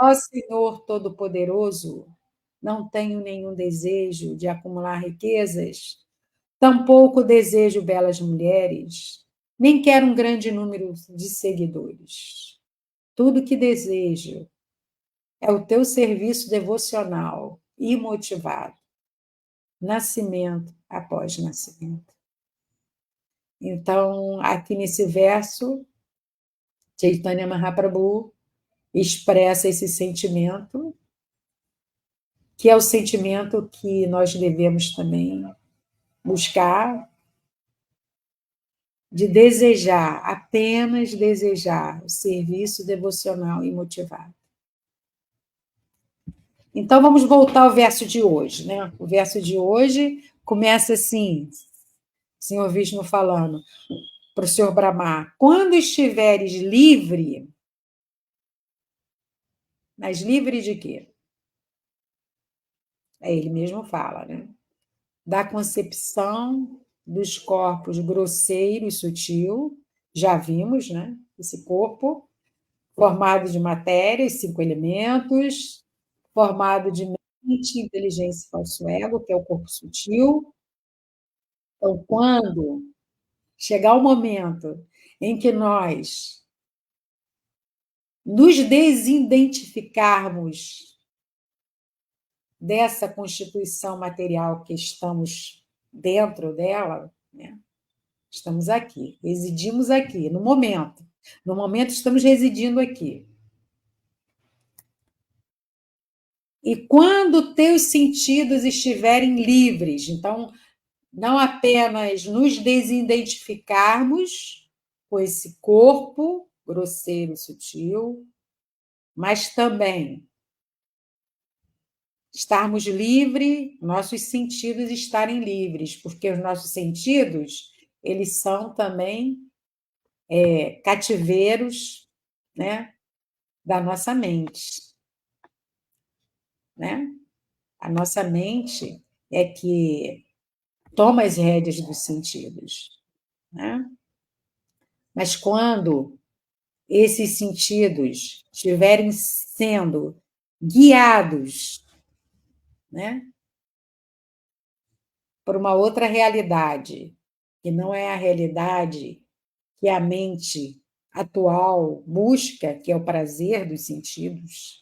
Ó Senhor Todo-Poderoso, não tenho nenhum desejo de acumular riquezas. Tampouco desejo belas mulheres, nem quero um grande número de seguidores. Tudo que desejo é o teu serviço devocional e motivado, nascimento após nascimento. Então, aqui nesse verso, Chaitanya Mahaprabhu expressa esse sentimento, que é o sentimento que nós devemos também buscar, de desejar, apenas desejar o serviço devocional e motivado. Então, vamos voltar ao verso de hoje, né? O verso de hoje começa assim, o Senhor Vishnu falando para o Senhor Brahma: quando estiveres livre, mas livre de quê? Ele mesmo fala, né? Da concepção dos corpos grosseiro e sutil, já vimos, né? Esse corpo formado de matéria, os 5 elementos, formado de mente, inteligência e falso ego, que é o corpo sutil. Então, quando chegar o momento em que nós nos desidentificarmos dessa constituição material que estamos dentro dela, né? Estamos aqui, residimos aqui, no momento. No momento, estamos residindo aqui. E quando teus sentidos estiverem livres, então, não apenas nos desidentificarmos com esse corpo grosseiro, sutil, mas também estarmos livres, nossos sentidos estarem livres, porque os nossos sentidos, eles são também cativeiros, né, da nossa mente, né? A nossa mente é que toma as rédeas dos sentidos, né? Mas quando esses sentidos estiverem sendo guiados, né, por uma outra realidade, que não é a realidade que a mente atual busca, que é o prazer dos sentidos,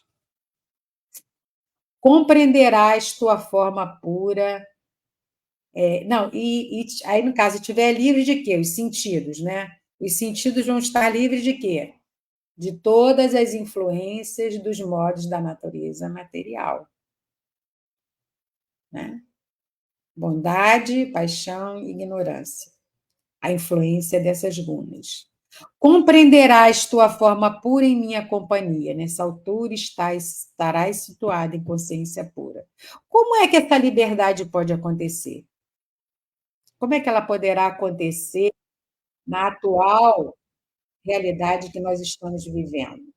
compreenderás tua forma pura. Não, aí, no caso, estiver livre de quê? Os sentidos, né? Os sentidos vão estar livres de quê? De todas as influências dos modos da natureza material, né? Bondade, paixão e ignorância. A influência dessas gunas. Compreenderás tua forma pura em minha companhia. Nessa altura estarás situado em consciência pura. Como é que essa liberdade pode acontecer? Como é que ela poderá acontecer na atual realidade que nós estamos vivendo?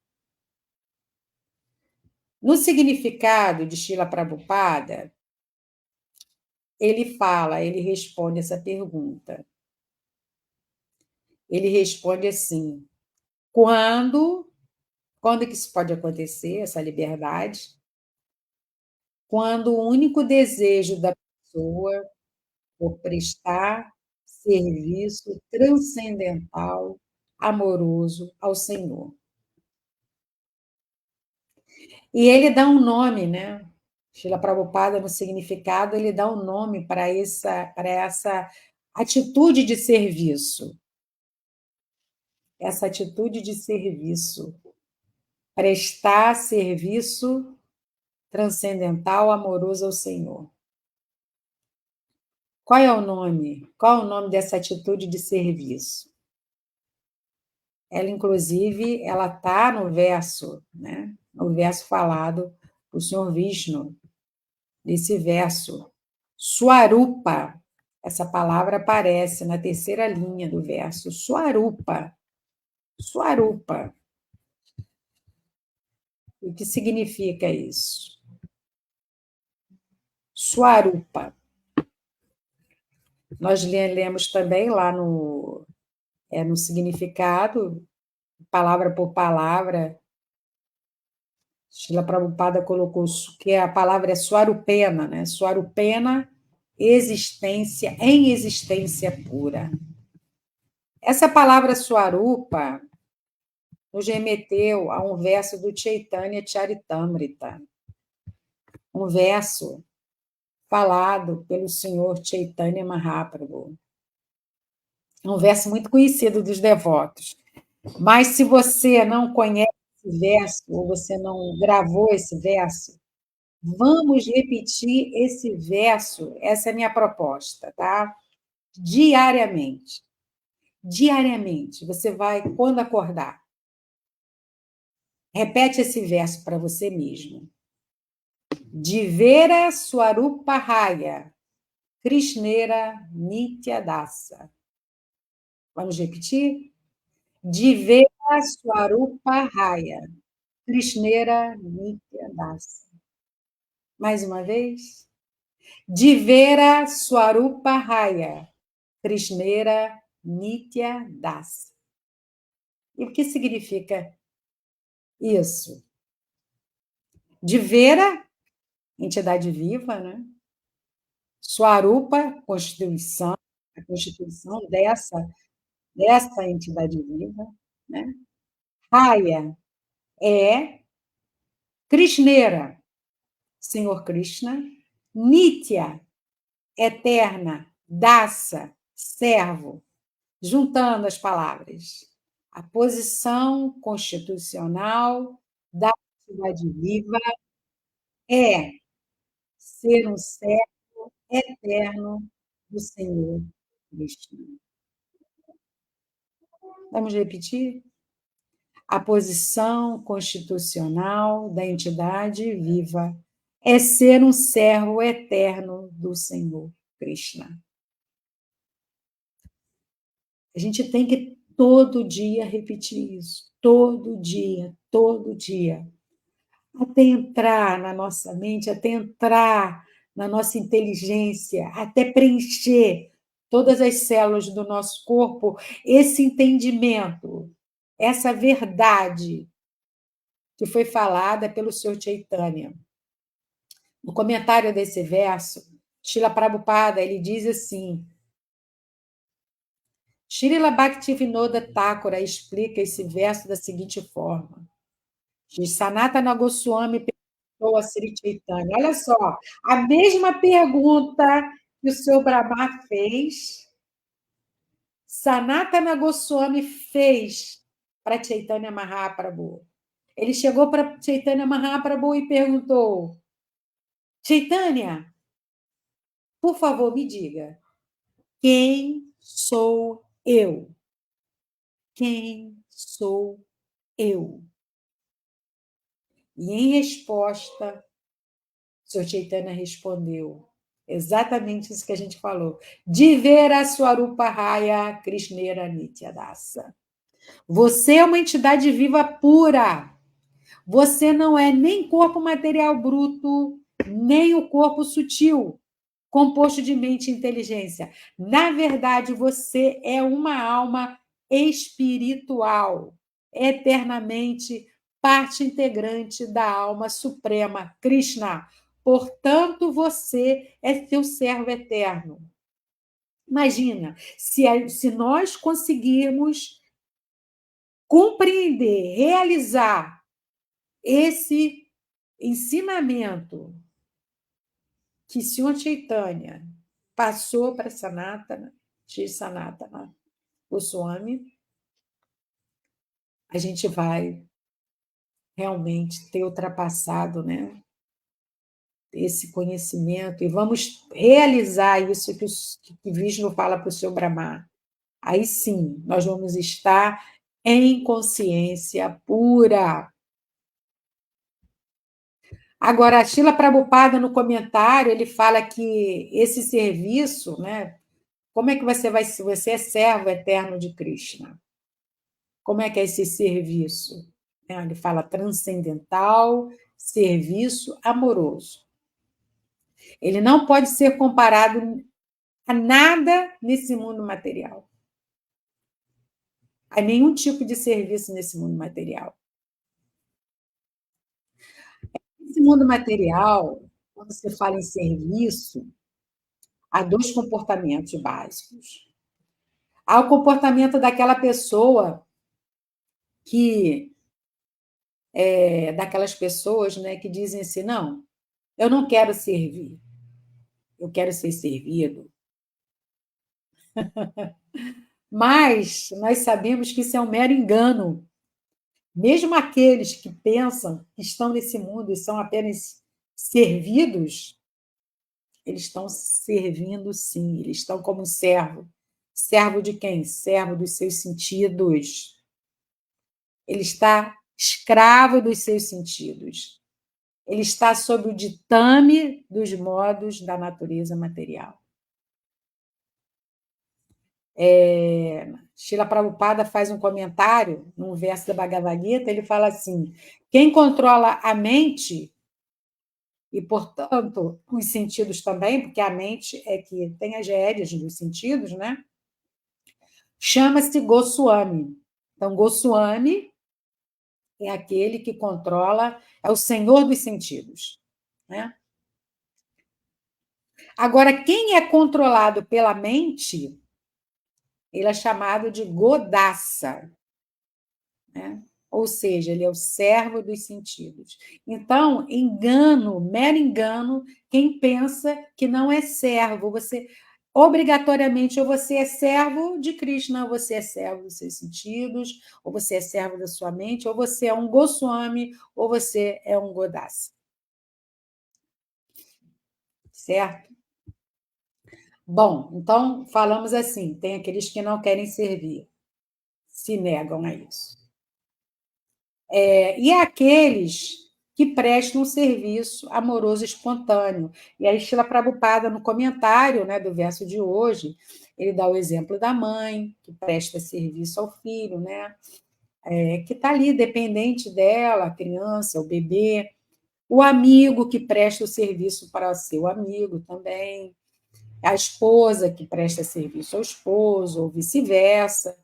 No significado de Srila Prabhupada, ele responde essa pergunta. Ele responde assim: quando que isso pode acontecer, essa liberdade? Quando o único desejo da pessoa for prestar serviço transcendental, amoroso ao Senhor. E ele dá um nome, né? Srila Prabhupada, no significado, ele dá um nome para essa atitude de serviço. Essa atitude de serviço. Prestar serviço transcendental, amoroso ao Senhor. Qual é o nome? Qual é o nome dessa atitude de serviço? Ela, inclusive, ela está no verso, né? No verso falado por Senhor Vishnu, desse verso. Swarupa, essa palavra aparece na terceira linha do verso. Swarupa, Swarupa. O que significa isso? Swarupa. Nós lemos também lá no significado, palavra por palavra. Srila Prabhupada colocou que a palavra é Swarupena, né? Swarupena, existência, em existência pura. Essa palavra Swarupa nos remeteu a um verso do Chaitanya Charitamrita, um verso falado pelo senhor Chaitanya Mahaprabhu. É um verso muito conhecido dos devotos. Mas se você não conhece esse verso, ou você não gravou esse verso, vamos repetir esse verso, essa é a minha proposta, tá? Diariamente. Diariamente. Você vai, quando acordar, repete esse verso para você mesmo. Divera Swarupahaya, Krishnera Nityadasa. Vamos repetir? Divera Swarupahaya, Krishnera Nityadasa. Mais uma vez. Divera Swarupahaya, Krishnera Nitya Das. E o que significa isso? Divera, entidade viva, né? Swarupa, constituição, a constituição dessa entidade viva, né? Raya é Krishnera, Senhor Krishna, Nitya, eterna, Dasa, servo, juntando as palavras. A posição constitucional da entidade viva é ser um servo eterno do Senhor Krishna. Vamos repetir? A posição constitucional da entidade viva é ser um servo eterno do Senhor Krishna. A gente tem que todo dia repetir isso. Todo dia, todo dia. Até entrar na nossa mente, até entrar na nossa inteligência, até preencher todas as células do nosso corpo, esse entendimento, essa verdade que foi falada pelo Sr. Chaitanya. No comentário desse verso, Srila Prabhupada, ele diz assim, Srila Bhaktivinoda Thakura explica esse verso da seguinte forma, diz Sanatana Goswami perguntou a Sri Chaitanya, olha só, a mesma pergunta que o seu Brahma fez, Sanatana Goswami fez para Chaitanya Mahaprabhu. Ele chegou para Chaitanya Mahaprabhu e perguntou, Chaitanya, por favor, me diga, quem sou eu? Quem sou eu? E em resposta, o Sr. Chaitanya respondeu exatamente isso que a gente falou. Divera Swarupahaya Krishnera Nityadasa. Você é uma entidade viva pura. Você não é nem corpo material bruto, nem o corpo sutil, composto de mente e inteligência. Na verdade, você é uma alma espiritual, eternamente parte integrante da alma suprema, Krishna. Portanto, você é seu servo eterno. Imagina, se nós conseguirmos compreender, realizar esse ensinamento que o Senhor Chaitanya passou para Sanatana, Shri Sanatana Goswami, a gente vai realmente ter ultrapassado, né, esse conhecimento e vamos realizar isso que Vishnu fala para o seu Brahma, aí sim nós vamos estar em consciência pura. Agora, a Srila Prabhupada, no comentário, ele fala que esse serviço, né? Como é que você é servo eterno de Krishna? Como é que é esse serviço? Ele fala transcendental, serviço amoroso. Ele não pode ser comparado a nada nesse mundo material. A nenhum tipo de serviço nesse mundo material. Nesse mundo material, quando você fala em serviço, há dois comportamentos básicos. Há o comportamento daquela pessoa daquelas pessoas, né, que dizem assim, não, eu não quero servir, eu quero ser servido. Mas nós sabemos que isso é um mero engano. Mesmo aqueles que pensam que estão nesse mundo e são apenas servidos, eles estão servindo sim, eles estão como um servo. Servo de quem? Servo dos seus sentidos. Ele está escravo dos seus sentidos. Ele está sob o ditame dos modos da natureza material. Srila Prabhupada faz um comentário num verso da Bhagavad Gita, ele fala assim, quem controla a mente, e, portanto, os sentidos também, porque a mente é que tem as rédeas dos sentidos, né? Chama-se Goswami. Então, Goswami é aquele que controla, é o senhor dos sentidos, né? Agora, quem é controlado pela mente, ele é chamado de Godassa, né? Ou seja, ele é o servo dos sentidos. Então, engano, mero engano, quem pensa que não é servo. Você, obrigatoriamente, ou você é servo de Krishna, ou você é servo dos seus sentidos, ou você é servo da sua mente, ou você é um Goswami, ou você é um Godassa. Certo? Bom, então falamos assim: tem aqueles que não querem servir, se negam a isso. E aqueles que prestam um serviço amoroso espontâneo. E aí, Srila Prabhupada, no comentário, né, do verso de hoje, ele dá o exemplo da mãe, que presta serviço ao filho, né, que está ali dependente dela, a criança, o bebê, o amigo que presta o serviço para seu amigo também, a esposa que presta serviço ao esposo, ou vice-versa.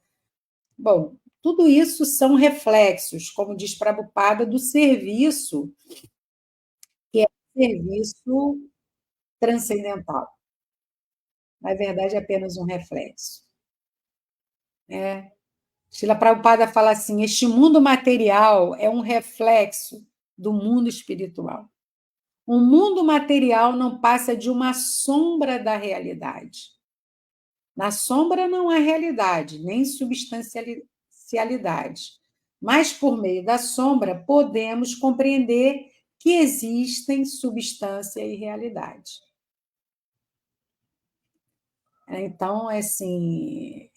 Bom, tudo isso são reflexos, como diz Prabhupada, do serviço, que é um serviço transcendental. Na verdade, é apenas um reflexo. Né? Srila Prabhupada fala assim: este mundo material é um reflexo do mundo espiritual. O mundo material não passa de uma sombra da realidade. Na sombra não há realidade, nem substancialidade. Mas, por meio da sombra, podemos compreender que existem substância e realidade. Então, assim,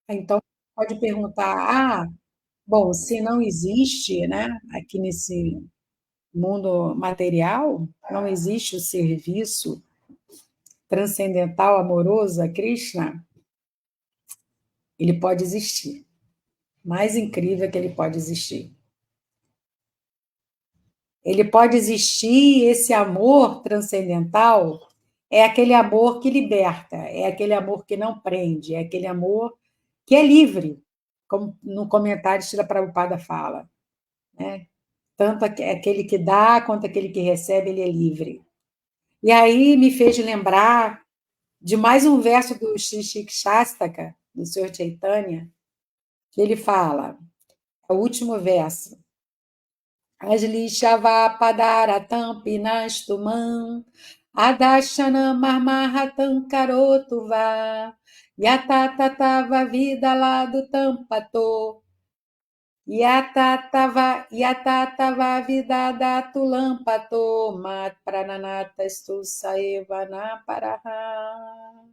então pode perguntar, bom, se não existe, né, aqui nesse mundo material, não existe o serviço transcendental amoroso a Krishna, ele pode existir. Mais incrível que ele pode existir. Ele pode existir, esse amor transcendental é aquele amor que liberta, é aquele amor que não prende, é aquele amor que é livre, como no comentário Srila Prabhupada fala. Né? Tanto aquele que dá quanto aquele que recebe, ele é livre. E aí me fez lembrar de mais um verso do Shri Shastaka, do Sr. Chaitanya, que ele fala, é o último verso, Aslishavapadarattam pinastumam adashanam marmahatam karotuva yatatatava vidaladutam pato Yatatava vidada tulampato mat prananata saevana paraha.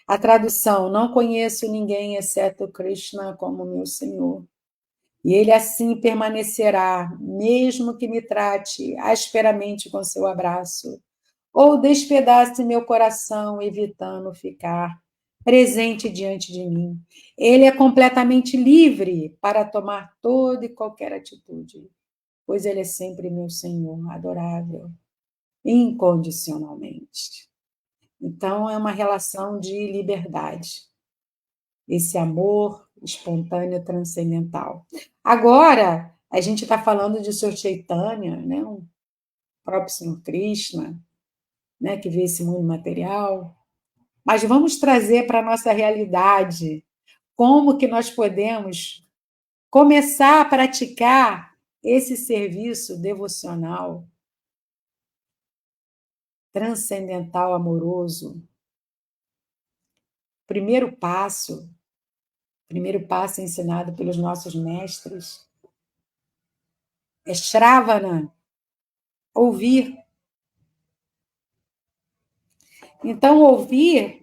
A tradução: não conheço ninguém exceto Krishna como meu Senhor. E ele assim permanecerá, mesmo que me trate asperamente com seu abraço, ou despedace meu coração, evitando ficar presente diante de mim. Ele é completamente livre para tomar toda e qualquer atitude, pois ele é sempre meu Senhor, adorável, incondicionalmente. Então, é uma relação de liberdade, esse amor espontâneo transcendental. Agora, a gente está falando de Sr. Chaitanya, né? O próprio Senhor Krishna, né? Que vê esse mundo material. Mas vamos trazer para a nossa realidade como que nós podemos começar a praticar esse serviço devocional, transcendental, amoroso. Primeiro passo ensinado pelos nossos mestres é Shravana, ouvir. Então, ouvir,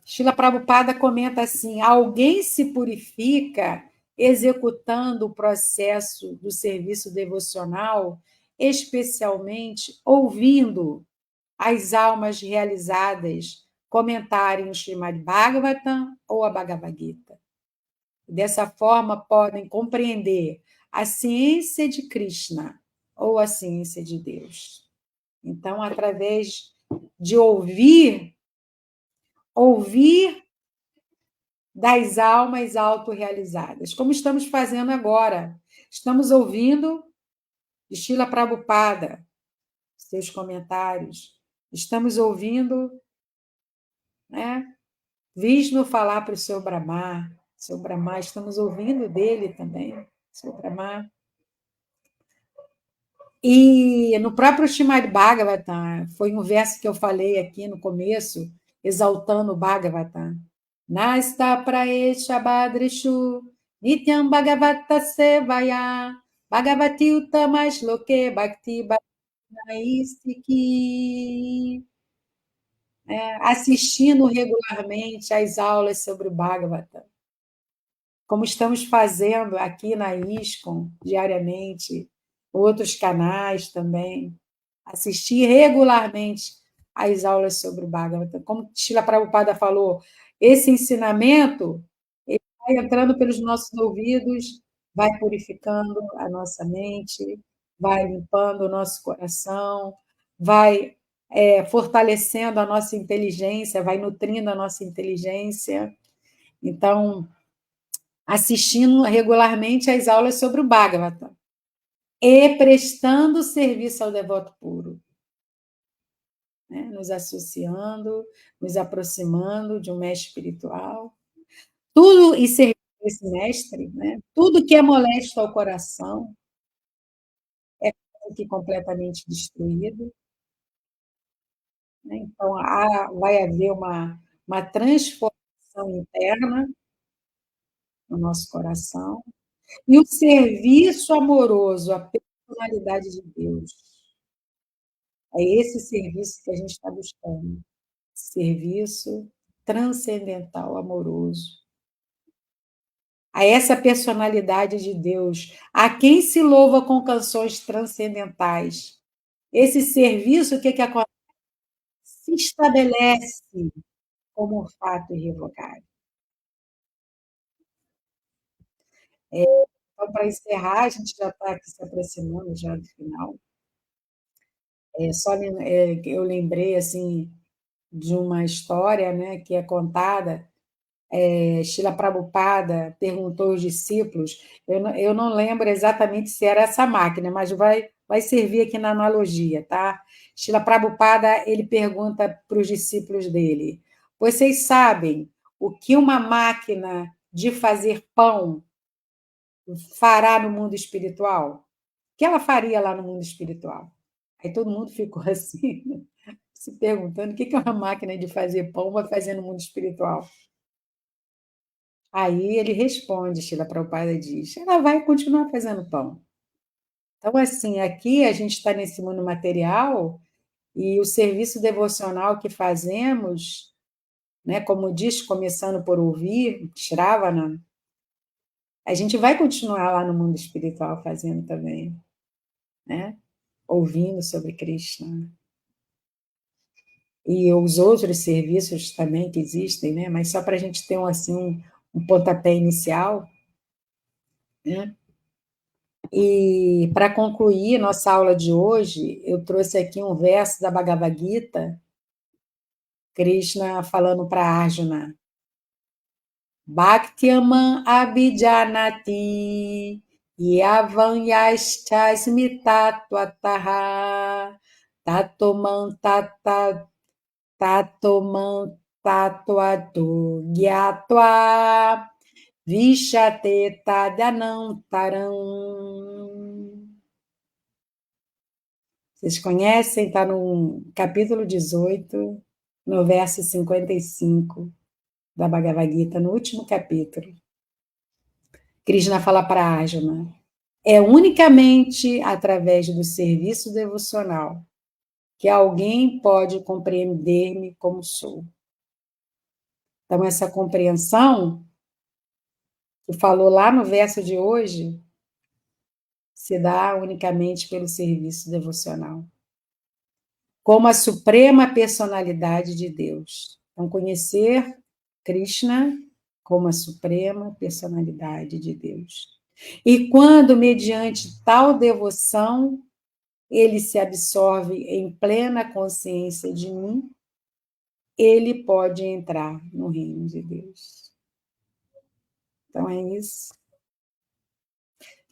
Srila Prabhupada comenta assim: alguém se purifica executando o processo do serviço devocional, especialmente ouvindo as almas realizadas comentarem o Srimad Bhagavatam ou a Bhagavad Gita. Dessa forma, podem compreender a ciência de Krishna ou a ciência de Deus. Então, através de ouvir das almas autorrealizadas, como estamos fazendo agora. Estamos ouvindo de Srila Prabhupada, seus comentários. Estamos ouvindo, né, Vishnu falar para o seu Brahma. Seu Brahma, estamos ouvindo dele também, seu Brahma. E no próprio Srimad Bhagavatam, foi um verso que eu falei aqui no começo, exaltando o Bhagavatam. Nasta praesha badrishu nityam bhagavata sevaya bhagavati uttamash loke bhakti bhakti assistindo regularmente às aulas sobre o Bhagavatam, como estamos fazendo aqui na ISKCON diariamente, outros canais também, assistir regularmente às aulas sobre o Bhagavatam. Como Srila Prabhupada falou, esse ensinamento ele vai entrando pelos nossos ouvidos, vai purificando a nossa mente, vai limpando o nosso coração, vai fortalecendo a nossa inteligência, vai nutrindo a nossa inteligência. Então, assistindo regularmente às aulas sobre o Bhagavatam e prestando serviço ao devoto puro, né? Nos associando, nos aproximando de um mestre espiritual. Tudo e servir esse mestre, né? Tudo que é molesto ao coração é aqui completamente destruído. Né? Então, vai haver uma transformação interna no nosso coração. E o serviço amoroso, a personalidade de Deus. É esse serviço que a gente está buscando. Serviço transcendental, amoroso. A essa personalidade de Deus, a quem se louva com canções transcendentais. Esse serviço, o que acontece? Se estabelece como um fato irrevogável. Então, para encerrar, a gente já está aqui se aproximando já do final. Eu lembrei assim de uma história, né, que é contada. Srila Prabhupada perguntou aos discípulos, eu não lembro exatamente se era essa máquina, mas vai servir aqui na analogia, tá? Srila Prabhupada, ele pergunta para os discípulos dele, vocês sabem o que uma máquina de fazer pão fará no mundo espiritual? O que ela faria lá no mundo espiritual? Aí todo mundo ficou assim, se perguntando o que uma máquina de fazer pão vai fazer no mundo espiritual. Aí ele responde, Srila Prabhupada diz, ela vai continuar fazendo pão. Então, assim, aqui a gente está nesse mundo material e o serviço devocional que fazemos, né, como diz, começando por ouvir, Shravana, a gente vai continuar lá no mundo espiritual fazendo também, né? Ouvindo sobre Krishna. E os outros serviços também que existem, né? Mas só para a gente ter um pontapé inicial, né? E para concluir nossa aula de hoje, eu trouxe aqui um verso da Bhagavad Gita, Krishna falando para Arjuna. Bhaktyamam abhijanati yavam yashchasmitatvataha tatomam tatomam tatuatu gyatva vishate tadyanantaram. Vocês conhecem? Está no capítulo 18, no verso 55 da Bhagavad Gita, no último capítulo. Krishna fala para Arjuna: é unicamente através do serviço devocional que alguém pode compreender-me como sou. Então, essa compreensão, que falou lá no verso de hoje, se dá unicamente pelo serviço devocional, como a suprema personalidade de Deus. Então, conhecer Krishna como a suprema personalidade de Deus. E quando, mediante tal devoção, ele se absorve em plena consciência de mim, ele pode entrar no reino de Deus. Então, é isso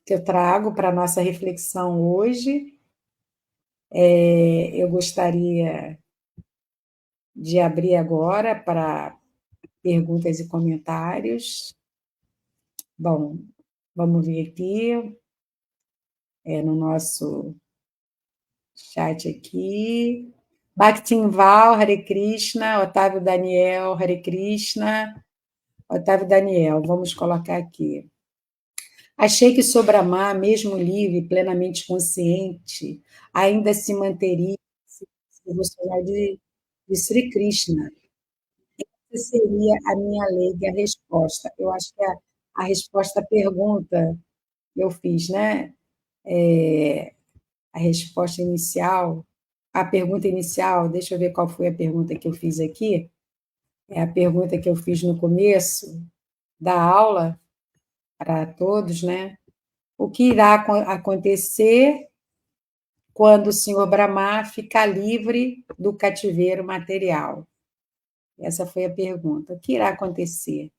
que eu trago para a nossa reflexão hoje. Eu gostaria de abrir agora para perguntas e comentários. Bom, vamos ver aqui, no nosso chat aqui. Bhaktinval, Hare Krishna, Otávio Daniel, Hare Krishna. Otávio Daniel, vamos colocar aqui. Achei que Sobramá, mesmo livre, plenamente consciente, ainda se manteria devocional de Sri Krishna. Essa seria a minha leiga resposta. Eu acho que a resposta à pergunta que eu fiz, né? A resposta inicial, a pergunta inicial, deixa eu ver qual foi a pergunta que eu fiz aqui. É a pergunta que eu fiz no começo da aula para todos, né? O que irá acontecer quando o senhor Brahma ficar livre do cativeiro material? Essa foi a pergunta. O que irá acontecer?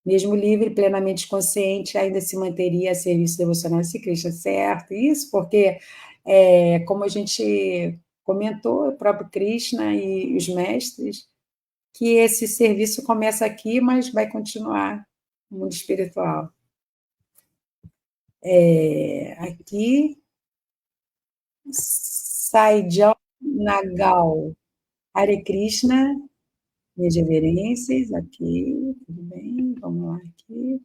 Mesmo livre, plenamente consciente, ainda se manteria a serviço devocional de Krishna, certo? Isso porque, como a gente comentou, o próprio Krishna e os mestres, que esse serviço começa aqui, mas vai continuar no mundo espiritual. Aqui, Saijan Nagal, Hare Krishna, minhas reverências, aqui, tudo bem, vamos lá aqui.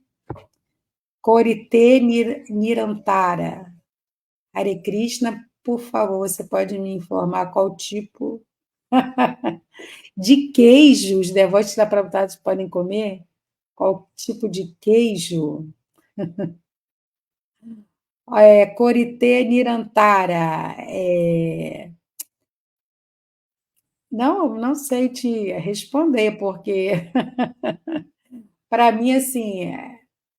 Korite Nirantara, Hare Krishna, por favor, você pode me informar qual tipo de queijo os devotos da Prabhupada podem comer? Qual tipo de queijo? Korite Nirantara. Não sei te responder, porque para mim, assim,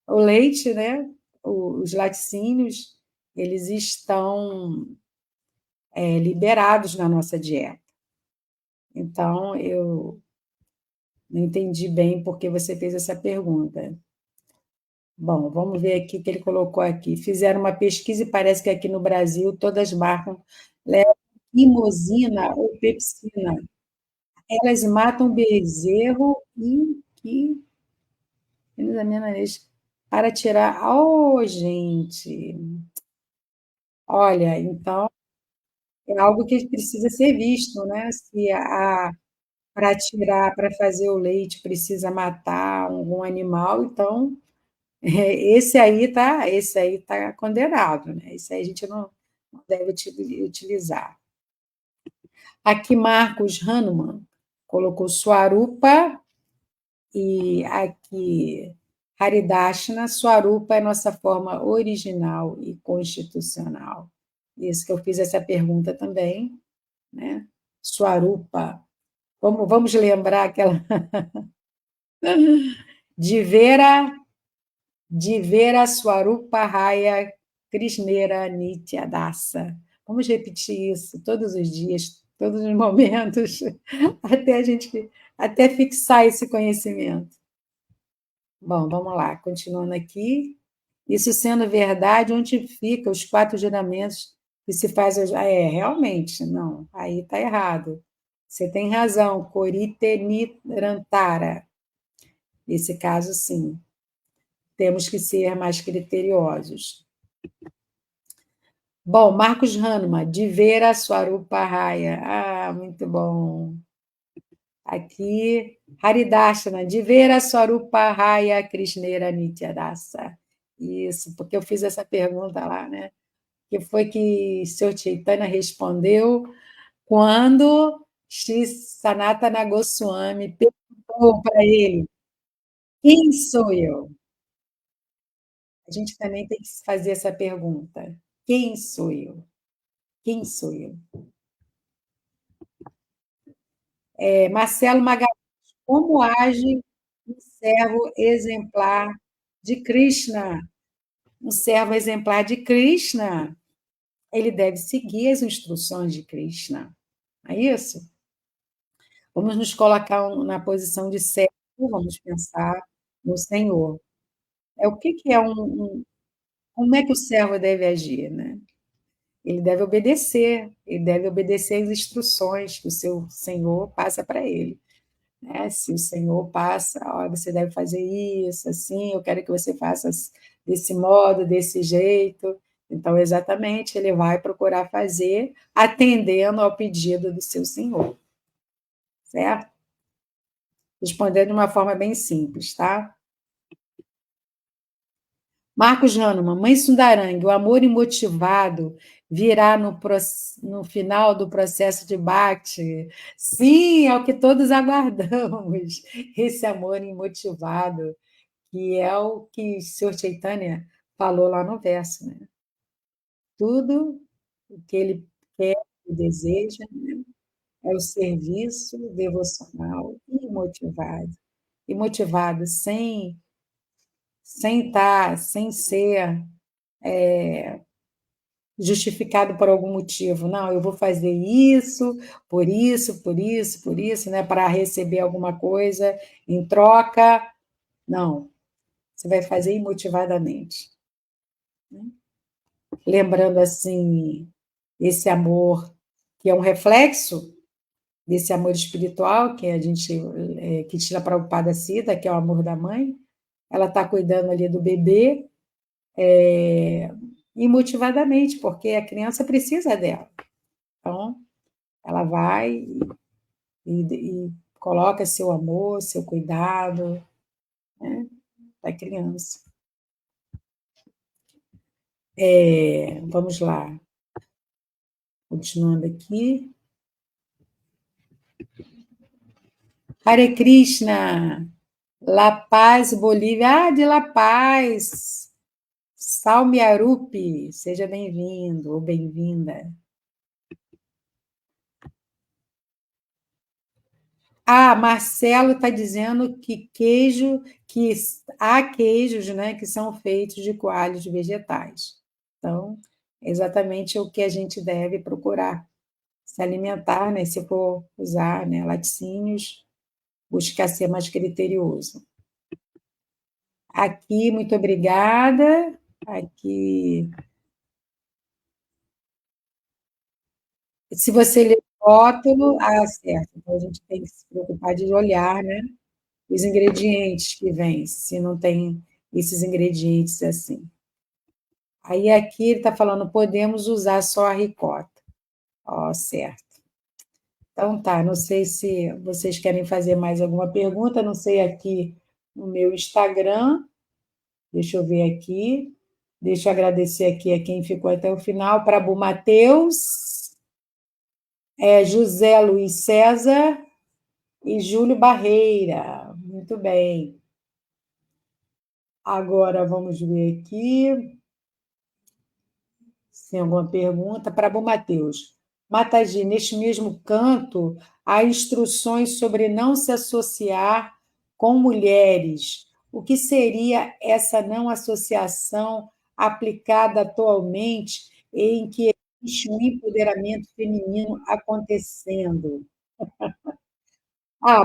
o leite, né? Os laticínios, eles estão liberados na nossa dieta. Então, eu não entendi bem por que você fez essa pergunta. Bom, vamos ver aqui o que ele colocou aqui. Fizeram uma pesquisa e parece que aqui no Brasil todas marcam limosina ou pepsina. Elas matam bezerro da minha nariz para tirar. Oh, gente! Olha, então é algo que precisa ser visto, né? Se para tirar, para fazer o leite, precisa matar algum animal, então esse aí tá condenado, né? Esse aí a gente não deve utilizar. Aqui Marcos Hahnemann colocou Swarupa e aqui Haridashna, Swarupa é nossa forma original e constitucional. Isso que eu fiz essa pergunta também, né? Swarupa. Vamos lembrar aquela Divera, Divera Swarupa Raya Krishnera Nityadasa. Vamos repetir isso todos os dias, todos os momentos, até a gente até fixar esse conhecimento. Bom, vamos lá, continuando aqui. Isso sendo verdade, onde fica os 4 juramentos que se faz hoje? Realmente, não, aí está errado. Você tem razão, Coritenirantara. Nesse caso, sim, temos que ser mais criteriosos. Bom, Marcos Hahnemann, de Vera Swaruparaya. Ah, muito bom. Aqui, Haridashana, de Vera Swaruparaya Krishnera Nityadasa. Isso, porque eu fiz essa pergunta lá, né? Que foi que Sr. Chaitanya respondeu quando Sri Sanatana Goswami perguntou para ele: quem sou eu? A gente também tem que fazer essa pergunta: quem sou eu? Quem sou eu? Marcelo Magalhães, como age um servo exemplar de Krishna? Um servo exemplar de Krishna, ele deve seguir as instruções de Krishna. Não é isso? Vamos nos colocar na posição de servo, vamos pensar no Senhor. O que é como é que o servo deve agir, né? Ele deve obedecer às instruções que o seu Senhor passa para ele. Né? Se o Senhor passa, ó, você deve fazer isso, assim, eu quero que você faça desse modo, desse jeito. Então, exatamente, ele vai procurar fazer atendendo ao pedido do seu Senhor, certo? Respondendo de uma forma bem simples, tá? Marcos Hahnemann, Mãe Sundarangue, o amor imotivado virá no final do processo de Bhakti. Sim, é o que todos aguardamos. Esse amor imotivado, que é o que o Sr. Chaitanya falou lá no verso, né? Tudo o que ele quer e deseja, né, é o serviço devocional e motivado sem estar, sem ser justificado por algum motivo. Não, eu vou fazer isso, por isso, por isso, por isso, né, para receber alguma coisa em troca. Não, você vai fazer imotivadamente. Lembrando assim, esse amor que é um reflexo desse amor espiritual que a gente, que Krishna Prabhupada cita, que é o amor da mãe, ela está cuidando ali do bebê imotivadamente, porque a criança precisa dela. Então, ela vai e coloca seu amor, seu cuidado, né, da criança. Vamos lá, continuando aqui. Hare Krishna, La Paz, Bolívia. Ah, de La Paz. Salme Arupi, seja bem-vindo ou bem-vinda. Ah, Marcelo está dizendo que há queijos, né, que são feitos de coalhos vegetais. Então, é exatamente o que a gente deve procurar se alimentar, né, se for usar, né, laticínios, buscar ser mais criterioso. Aqui, muito obrigada. Aqui, se você ler o rótulo, certo. Então a gente tem que se preocupar de olhar, né, os ingredientes que vêm, se não tem esses ingredientes assim. Aí aqui ele está falando, podemos usar só a ricota. Ó, certo. Então tá, não sei se vocês querem fazer mais alguma pergunta, não sei aqui no meu Instagram, deixa eu ver aqui, deixa eu agradecer aqui a quem ficou até o final, para o Matheus, José Luiz César e Júlio Barreira. Muito bem. Agora vamos ver aqui se tem alguma pergunta para o Matheus. Matagi, neste mesmo canto, há instruções sobre não se associar com mulheres. O que seria essa não associação aplicada atualmente em que existe um empoderamento feminino acontecendo?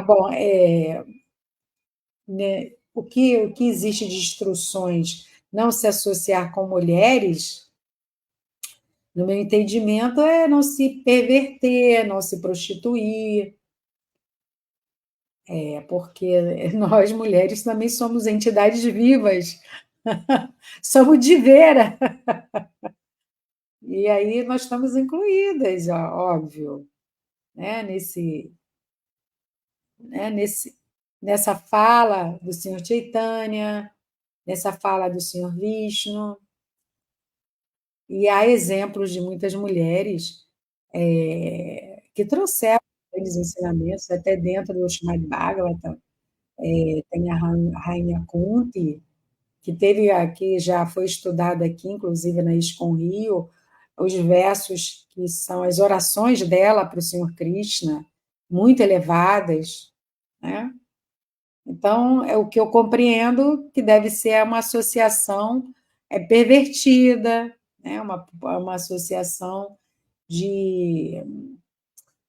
Bom, né, o que existe de instruções não se associar com mulheres, no meu entendimento, é não se perverter, não se prostituir, porque nós mulheres também somos entidades vivas, somos de vera, e aí nós estamos incluídas, óbvio, né, nessa fala do Senhor Chaitanya, nessa fala do Senhor Vishnu. E há exemplos de muitas mulheres que trouxeram aqueles ensinamentos até dentro do Srimad Bhagavatam. Tem a Rainha Kunti, que teve aqui, já foi estudado aqui, inclusive na ISKCON Rio, os versos que são as orações dela para o Senhor Krishna, muito elevadas, né? Então, é o que eu compreendo que deve ser uma associação pervertida, né? Uma associação de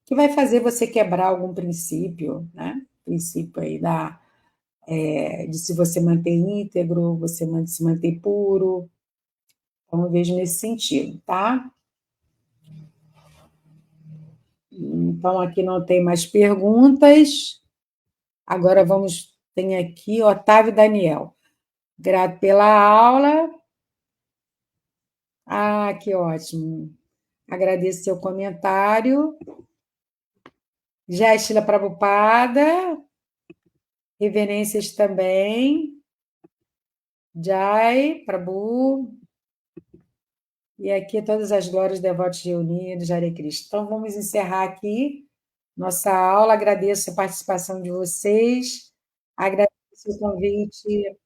que vai fazer você quebrar algum princípio, né? Princípio aí de se você manter íntegro, você se manter puro. Então, eu vejo nesse sentido, tá? Então, aqui não tem mais perguntas. Agora tem aqui Otávio Daniel. Grato pela aula. Que ótimo. Agradeço seu comentário. Jai Shila Prabhupada. Reverências também. Jai Prabhu. E aqui todas as glórias devotos reunidos, Hare Krishna. Então, vamos encerrar aqui nossa aula. Agradeço a participação de vocês. Agradeço o convite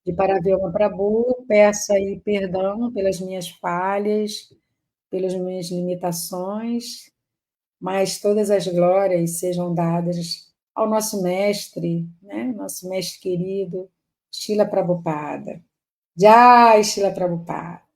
de Paravelma Prabhu. Peço aí perdão pelas minhas falhas, pelas minhas limitações, mas todas as glórias sejam dadas ao nosso mestre, né? Nosso mestre querido, Srila Prabhupada. Jai, Srila Prabhupada.